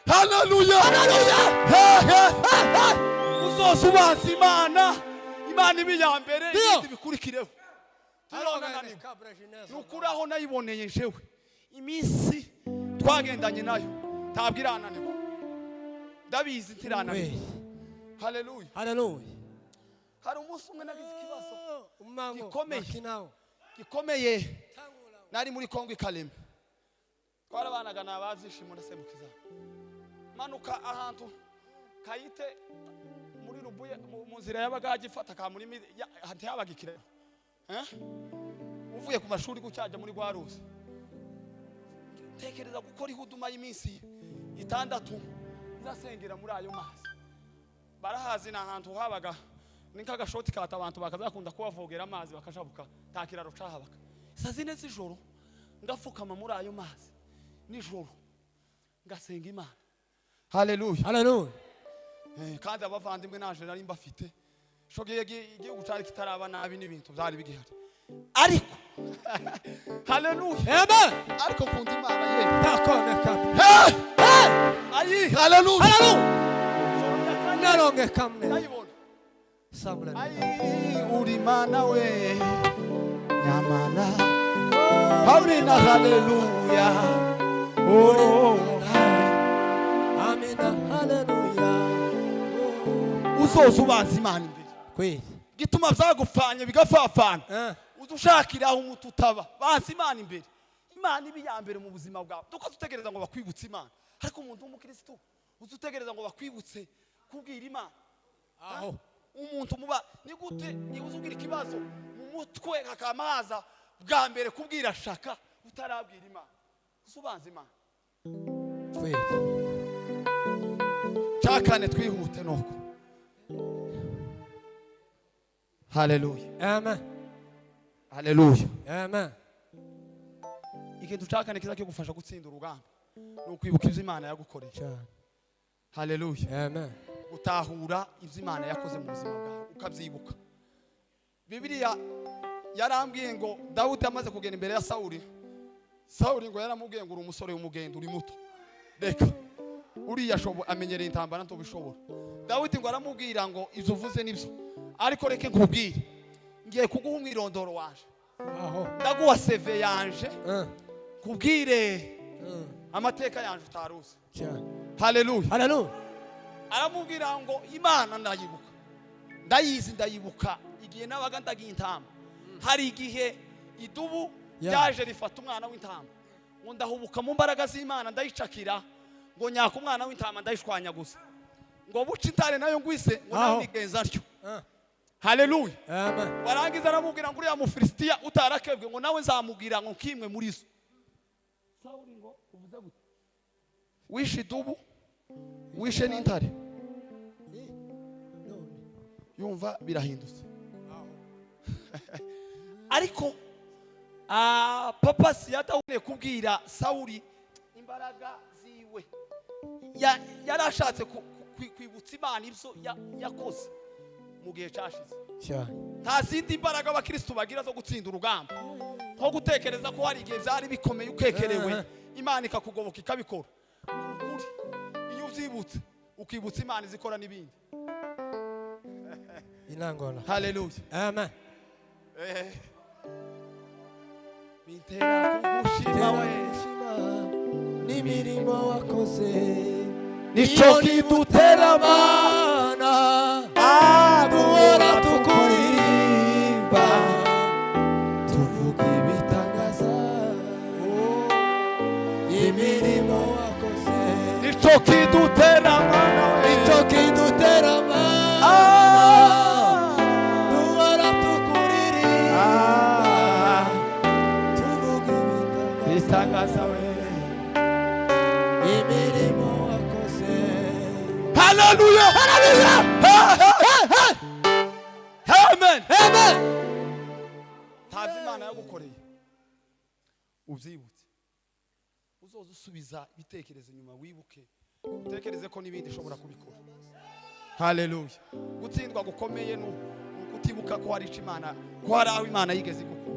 haleluya haleluya uzoza ubanza Imana ibi ya mbere ibindi bikurikireho nukuri aho nayiboneye jewe iminsi twagendanye nayo ntabwo irananirwa ndabizi ntirananirwa haleluya haleluya hari umunsi umwe nagize ikibazo umango gikomeye. makinawo gikomeye nari muri Kongo ikaleme twarabanaga n'abavyishimo na semukiza manuka ahantu kayite muri rubuye mu nzira y'abagaje ifata ka muri hanti habagikire uvuye ku mashuri gucyaje muri Gwaruzi tekereza gukora ihuduma y'iminsi 6 nzasengera muri ayo mazi barahazi na ahantu habaga ninka gashoti kata abantu bakazakunda kubavogera amazi bakashabuka takiraro cahabaka sazine z'ijoro ngafukama muri ayo mazi nijoro ngasenga Imana haleluya haleluya kandi abavandimwe naje nari mbafite shogeye giye gucari kitaraba nabi n'ibintu byari bigihari ariko haleluya amen ariko kundi Imana ye takomeka ayi haleluya haleluya naronge kamne nayibona samura ayi uri Mana we nyamana amina haleluya amina haleluya uzoza ubanza Imana imbere kweli gituma byagupfanye bigafafana udushakira umutu utaba banza Imana imbere Imana ibi ya mbere mu buzima bwawe duko tutegereza ngo bakwibutse Imana ariko umuntu w'umukristo uzutegereza ngo bakwibutse kubwira Imana aho umuntu muba ni gute ni uzugira ikibazo mu mutwe hakamaza bwa mbere kubwira shaka utarabwira Imana usubanza Imana kweli cyakane twihute nuko haleluya amen haleluya amen ikintu cyakane kiza kigufasha gutsinda urugamba no kwibuka ivyo Imana yagukoreye cyane haleluya amen utahura ivyo Imana yakoze mu buzima bwawe ukavyibuka Bibiliya yarambwiye ngo Dawudi amaze kugenda imbere ya Sawuli ngo yaramubwiye ngo uri umusore w'umugendo uri muto reka uriya amenyereye intambara ntobishobora Dawudi ngo aramubwira ngo izo uvuze nibyo ariko reke nkubwire ngiye kuguha umwirondoro wanje aho ndaguha CV yanje kubwire amateka yanje utaruzi. cyane. Haleluya. Haleluya. Aramubwira ngo Imana ndayibuka, ndayibuka igihe nabaga ndagiye intama. Hari igihe idubu ryaje rifata umwana w'intama, ngo ndahubuka mu mbaraga z'Imana ndayicakira, ngo nyaka umwana w'intama ndayishwanya gusa, ngo buce intare nayo ngwise ngo nawe nigenza atyo. Haleluya. Amen. Warangiza aramubwira ngo uriya Mufilisitiya utarakebwe ngo nawe nzamubwira ngo kimwe muri zo. Sawuli ngo uvuze gute? Wishe idubu, wishe n'intare. Yumva birahindutse. Ariko papa siyatawuye kubwira Sawuli imbaraga ziwe. Yarashatse kwibutsa Imana ibyo yakoze mu gihe cyashize. Nta zindi imbaraga abakristo bagira zo gutsinda urugamba nko gutekereza ko hari igihe byari bikomeye ukekerewe Imana ikakugoboka ikabikora. Ukuri iyo ubyibutse ukibutsa Imana izikora n'ibindi. Inangona. Haleluya. Amen. Bitera kugushima we n'imirimo wakoze nico kidutera Mana guhora tukuririmba tuvuga ibitangaza imirimo wakoze nico kidutera Mana we icyo kidutera Mana duhora tukuririmba tuvuga ibitangaza we imirimo wakoze. Haleluya. Haleluya. Amen. Amen. Tazi Imana yagukoreye ubyibutse, uzoza usubiza ibitekerezo inyuma, wibuke utekereze ko n'ibindi ushobora kubikora. Haleluya. Gutsindwa gukomeye no kutibuka ko hari Imana, ko hari aho Imana yigeze gukora.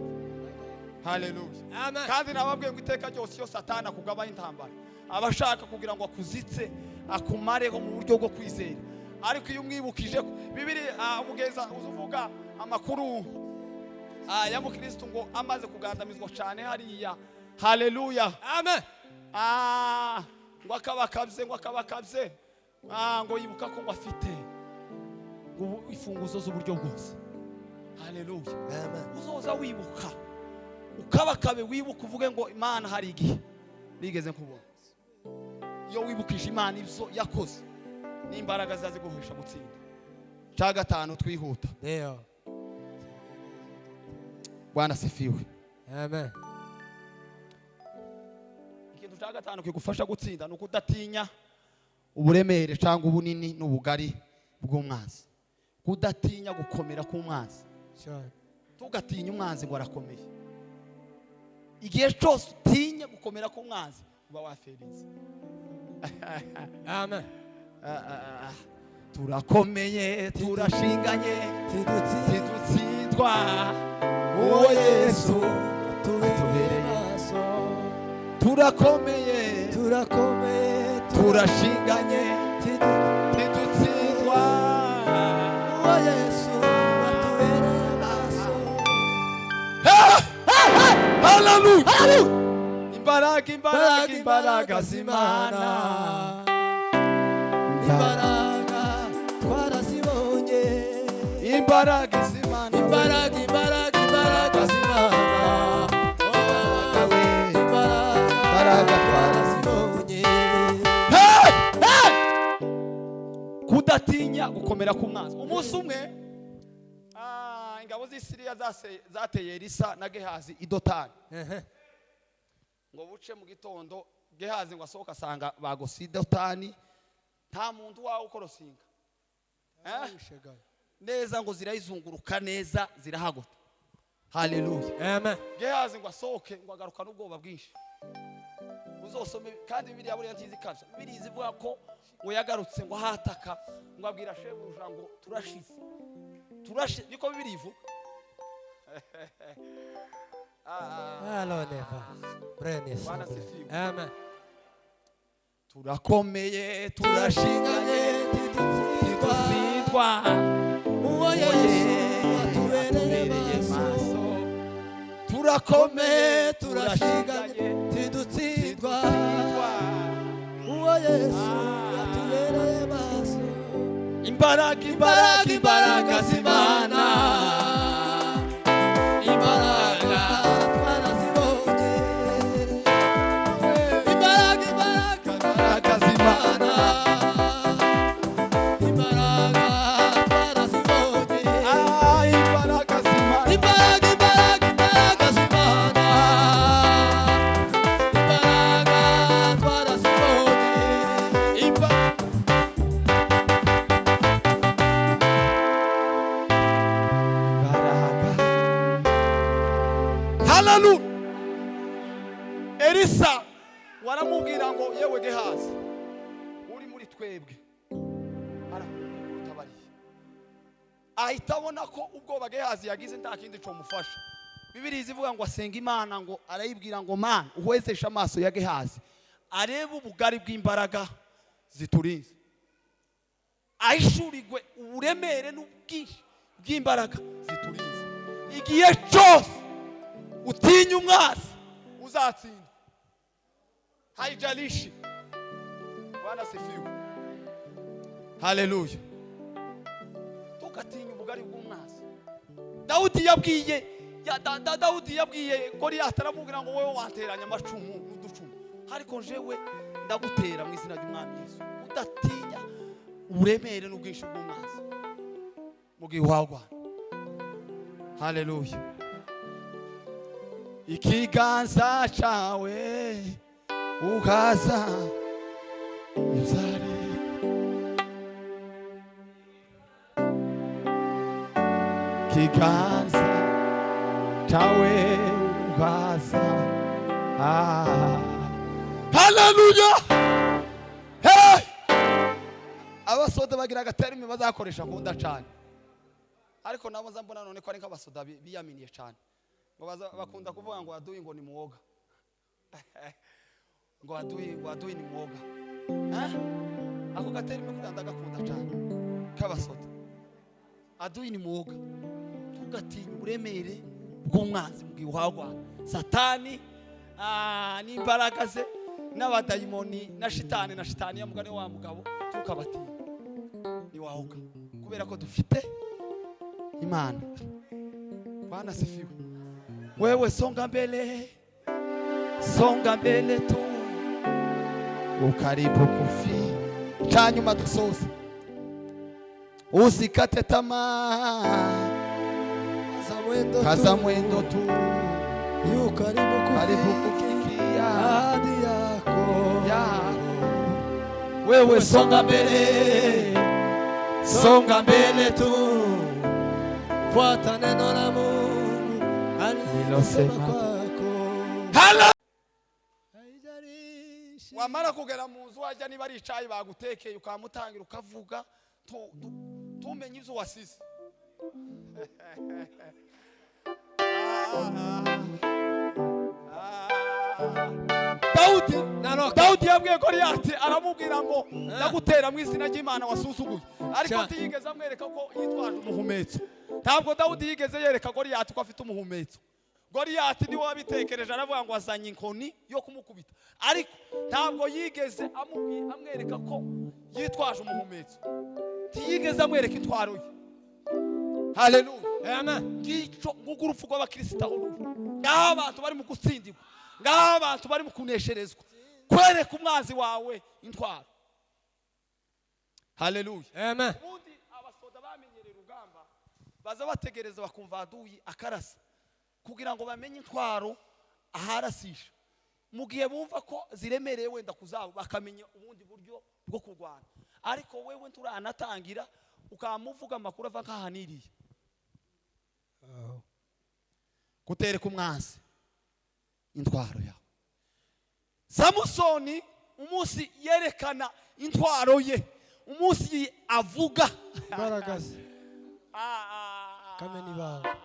Haleluya. Amen. Kandi nababwiye ngo iteka ryose iyo Satani akugabaho intambara abashaka kugira ngo akuzitse akumareho mu buryo bwo kwizera, ariko iyo umwibukije Bibiri umugeza uzuvuga amakuru ya mukristo ngo amaze kugandamizwa cyane hariya. Haleluya. Amen. Ngo akabakabye ngo yibuka ko ngo afite ngo ifunguzo z'uburyo bwose. Haleluya. Amen. Uzoza wibuka ukabakabe, wibuka uvuge ngo Imana hari igihe nigeze kubona. Iyo wibukije Imana ibyo yakoze n'imbaraga zaze guhesha gutsinda. Cya gatanu twihuta. Ndio. Bwana sifiwe. Amen. Ikintu cya gatanu kigufasha gutsinda ni ukudatinya uburemere cyangwa ubunini n'ubugari bw'umwanzi. Kudatinya gukomera k'umwanzi. Tugatinya umwanzi ngo arakomeye. Igihe cyose utinya gukomera k'umwanzi uba waferize. Amen. Turakomeye, turashinganye, tidutsindwa. Uwo Yesu tubereye maso. Turakomeye, turashinganye, tidutsindwa. Uwo Yesu tubereye maso. Hallelujah. Imbaraga z'Imana. Imbaraga twarazibonye. Imbaraga z'Imana. Imbaraga z'Imana. Imbaraga twarazibonye. Kudatinya gukomera k'umwanzi. Umunsi umwe ingabo z'Isiriya zateye Elisa na Gehazi i Dotani. Ngo buce mu gitondo Gehazi ngo asohoka asanga bagose i Dotani, nta muntu wawe ukorosinga neza, ngo zirayizunguruka neza zirahagota. Haleluya. Amen. Gehazi ngo asohoke ngo agaruka n'ubwoba bwinshi. Uzosome kandi Bibiliya buriya ntizikabya. Bibiliya zivuga ko ngo yagarutse ngo hataka ngo abwira shebuja ngo turashize, niko Bibiliya ivuga. Bwana sifiwe. Amen. Turakomeye, turashinganye, tidutsindwa. Uwo Yesu atubereye maso. Turakomeye, turashinganye, tidutsindwa. Yesu atubereye maso. Imbaraga imbaraga imbaraga z'Imana, imbaraga Twarazibonye. imbaraga imbaraga imbaraga z'Imana, Imbaraga twarazibonye. imbaraga z'Imana, Imbaraga imbaraga imbaraga z'Imana. Imbaraga twarazibonye. Hallelujah. Elisa waramubwira ngo yewe Gehazi uri muri twebwe arakutabariye, ahita abona ko ubwoba Gehazi yagize nta kindi cyo mufasha. Bibiliya ivuga ngo asenga Imana, ngo arayibwira ngo Mana uhwezesha amaso ya Gehazi arebe ubugari bw'imbaraga ziturinze, ahishurirwe uburemere n'ubwinshi bw'imbaraga ziturinze. Igihe cyose utinya umwasi uzatsinda, haijalishi. Bwana sifiwe, haleluya. Tukatinya ubugari bw'umwasi. Dawudi yabwiye Goliyati aramubwira ngo wowe wanteranya amacumu n'uducumu, ariko jewe ndagutera mu izina ry'Umwami Yesu. Udatinya uburemere n'ubwinshi bw'umwasi mu gihe wagwana. Haleluya. Ikiganza cyawe ugaza uzari, ikiganza cyawe ugaza. Haleluya. Hey! Abasoda bagira agaterime bazakoresha kunda cyane, ariko nabo mbona none ko ari nk'abasoda biyaminiye cyane, bakunda kuvuga ngo aduyi ngo ni muoga. Ngo aduyi ni muoga. Ako gaterime kuganda gakunda cyane kabasoda. Aduyi ni muoga. Tugatinya uburemere bw'umwanzi bw'ihwagwa Satani, n'imbaraga ze n'abadayimoni na shitani ya mugane wa mugabo, tukabatinya ni wahuga kubera ko dufite Imana. Bwana sifiwe. Wewe songa mbele tu, ukaribu kufi. Chanyuma dusoze, usikate tamaa, kaza mwendo tu, Yu karibu kufikia ahadi yako. Wewe songa mbele tu, Fuata neno la Mungu alilosema kwako. Hala. Haijalishi Wamara kugera mu nzu wajya niba ari icayi bagutekeye ukamutangira ukavuga tumenye ibyo wasize. Dawudi yabwiye Goliyati aramubwira ngo ndagutera mu izina ry'Imana wasuzuguye, ariko ntiyigeze amwereka ko yitwaje umuhumetso. Ntabwo Dawudi yigeze yereka Goliyati ko afite umuhumetso. Goliyati niwe wabitekereje aravuga ngo azanye inkoni yo kumukubita, ariko ntabwo yigeze amwereka ko yitwaje umuhumetso. Ntiyigeze amwereka intwaro ye. Haleluya. Amen. Gico ngurupfu rw'abakristo aho ruri. Ngaho abantu bari mu gutsindirwa, ngaho abantu bari mu kunesherezwa, kwereka umwanzi wawe intwaro. Haleluya. Amen. Ubundi abasoda bamenyereye urugamba baza bategereza bakumva aduyi akarasa kugira ngo bamenye intwaro aharasisha. Mu gihe bumva ko ziremereye wenda kuzabo bakamenya ubundi buryo bwo kurwana, ariko wewe turanatangira ukamuvuga amakuru ava nkahaniriye kutereka umwanzi intwaro yawe. Samusoni umunsi yerekana intwaro ye, umunsi avuga imbaraga ze kamena ibanga.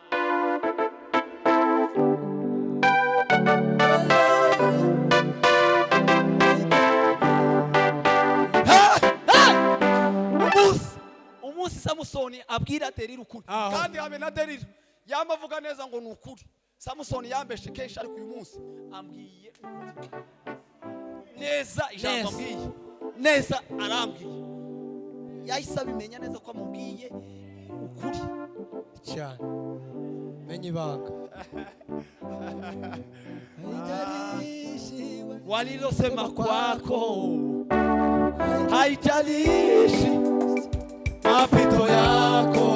Umunsi Samusoni abwira Delila ukuri, kandi habe na Delila yamavuga neza ngo nukuri. Samusoni yambeshe kenshi, ariko uyu munsi ambwiye neza ijambo ambwiye. neza arambwiye yahise abimenya neza ko amubwiye ukuri cyane menye ibanga walilosema kwako haijalishi mapito yako,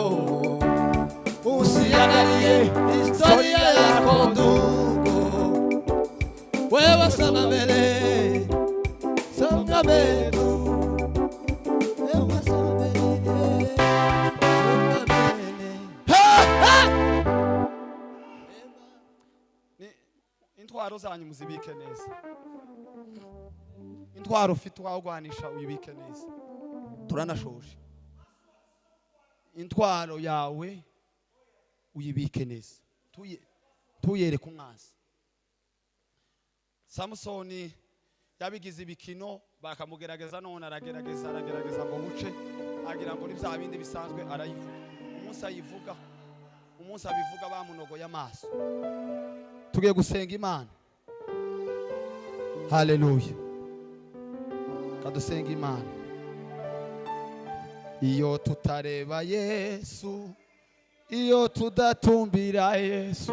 usiangalie historia yako ndugu, wewe songa mbele, songa mbele tu. Wewe songa mbele, songa mbele. Intwaro zanyu muzibike neza, intwaro ufite wagwanisha uyibike neza. Turanashoje, intwaro yawe uyibike neza, tuyereke umwanzi. Samusoni yabigize ibikino bakamugerageza, none aragerageza ngo buce, agira ngo ni bya bindi bisanzwe arayivuga. Umunsi ayivuga, umunsi abivuga bamunogoye amaso. Tugiye gusenga Imana. Haleluya. Kadusenga Imana. Iyo tutareba Yesu, iyo tudatumbira Yesu,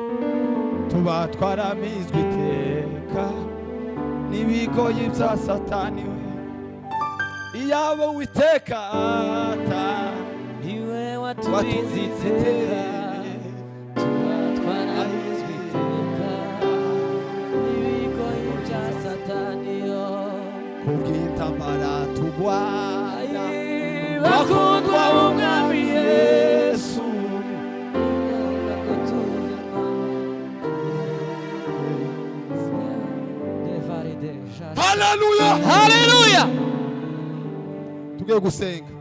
tuba twaramizwe iteka n'ibigoyi bya Satani we. Iyabo Uwiteka ata niwe waturinze iteka, tuba twaramizwe iteka n'ibigoyi bya Satani yo. kubw'intambara tugwana bakundwa b'umwami Yesu, haleluya, haleluya. tugiye gusenga.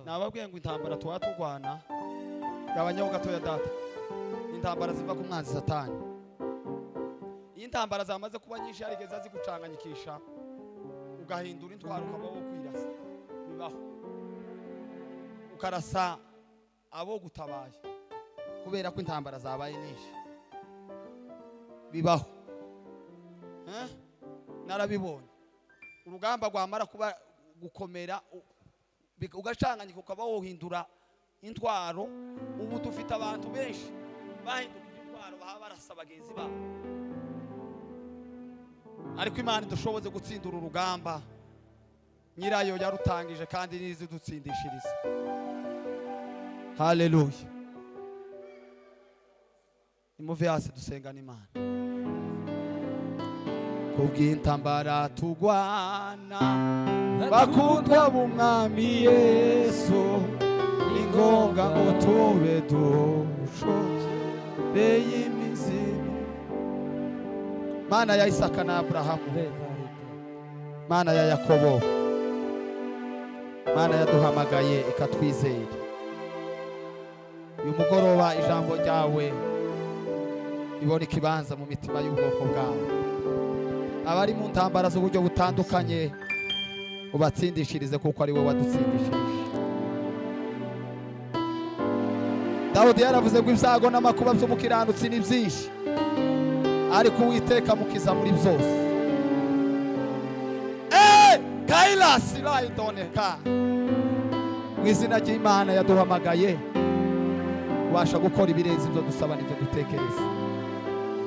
Nababwiye ngo intambara tuba tugwana gabanyaho gatoya data, intambara ziva ku mwanzi Satani. Iyo intambara zamaze kuba nyinshi yarigeza zigucanganyikisha, ugahindura intwaro ukaba wo kwirasa, bibaho. Ukarasa abo gutabaye kubera ko intambara zabaye nyinshi, bibaho. Narabibonye urugamba rwamara kuba gukomera ugacanganyika ukaba wohindura intwaro. Ubu dufite abantu benshi bahinduka intwaro baba barasa bagenzi babo, ariko Imana idushoboze gutsindura urugamba. Nyirayo yarutangije kandi nizi dutsindishiriza. Haleluya. Nimuve hasi dusengana Imana. Kubw'intambara tugwana bakundwa b'umwami Yesu, ingonga ngo tube dushobeye imizimu. Mana ya Isaka na Abrahamu, Mana ya Yakobo, Mana yaduhamagaye ikatwizera. Uyu mugoroba ijambo ryawe ibona ikibanza mu mitima y'ubwoko bwawe. Abari mu ntambara z'uburyo butandukanye ubatsindishirize, kuko ari wowe wadutsindishirije. Dawudi yaravuze ngo ibyago n'amakuba by'umukiranutsi ni byinshi, ariko Uwiteka mukiza muri byose. Kailasi rayidoneka. Mu izina ry'Imana yaduhamagaye, ubasha gukora ibirenze ibyo dusaba n'ibyo dutekereza.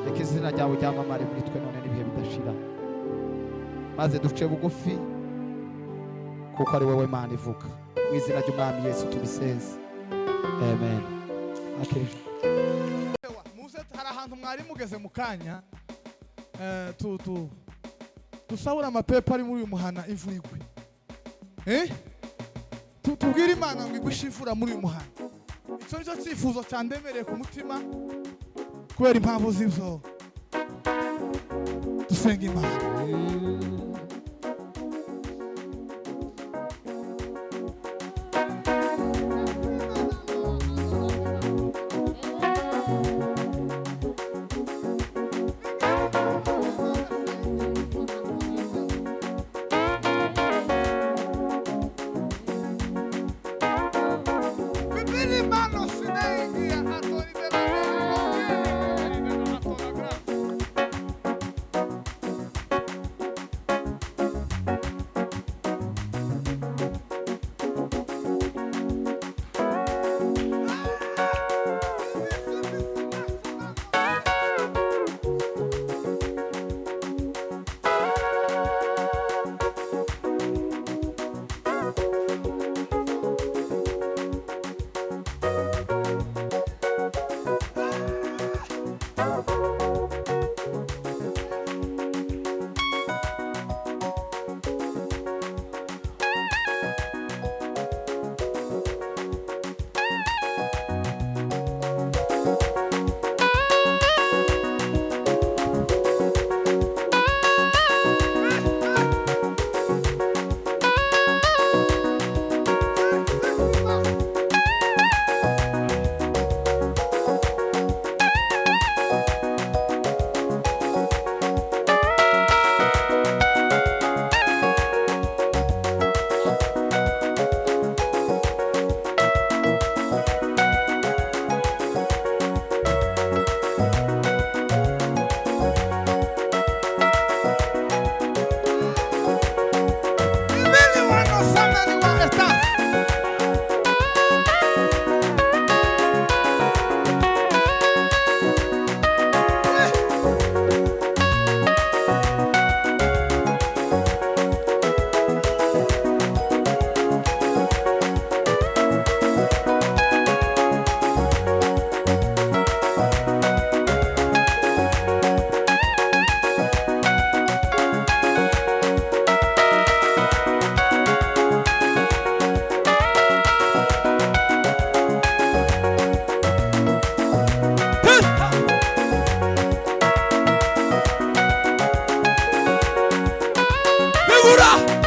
Reka izina ryawe ryamamare muri twe none n'ibihe bidashira, maze duce bugufi, kuko ari wowe Mana ivuga. Mu izina ry'Umwami Yesu tubisenze, amen. Muze hari ahantu mwari mugeze mu kanya, dusahura amapepa ari muri uyu muhana imvura igwe. Tubwire Imana ngo igwishe imvura muri uyu muhana. Icyo nicyo cyifuzo cyandemereye ku mutima kubera impamvu z'ibyo. Dusenga Imana. Estanse. Segura!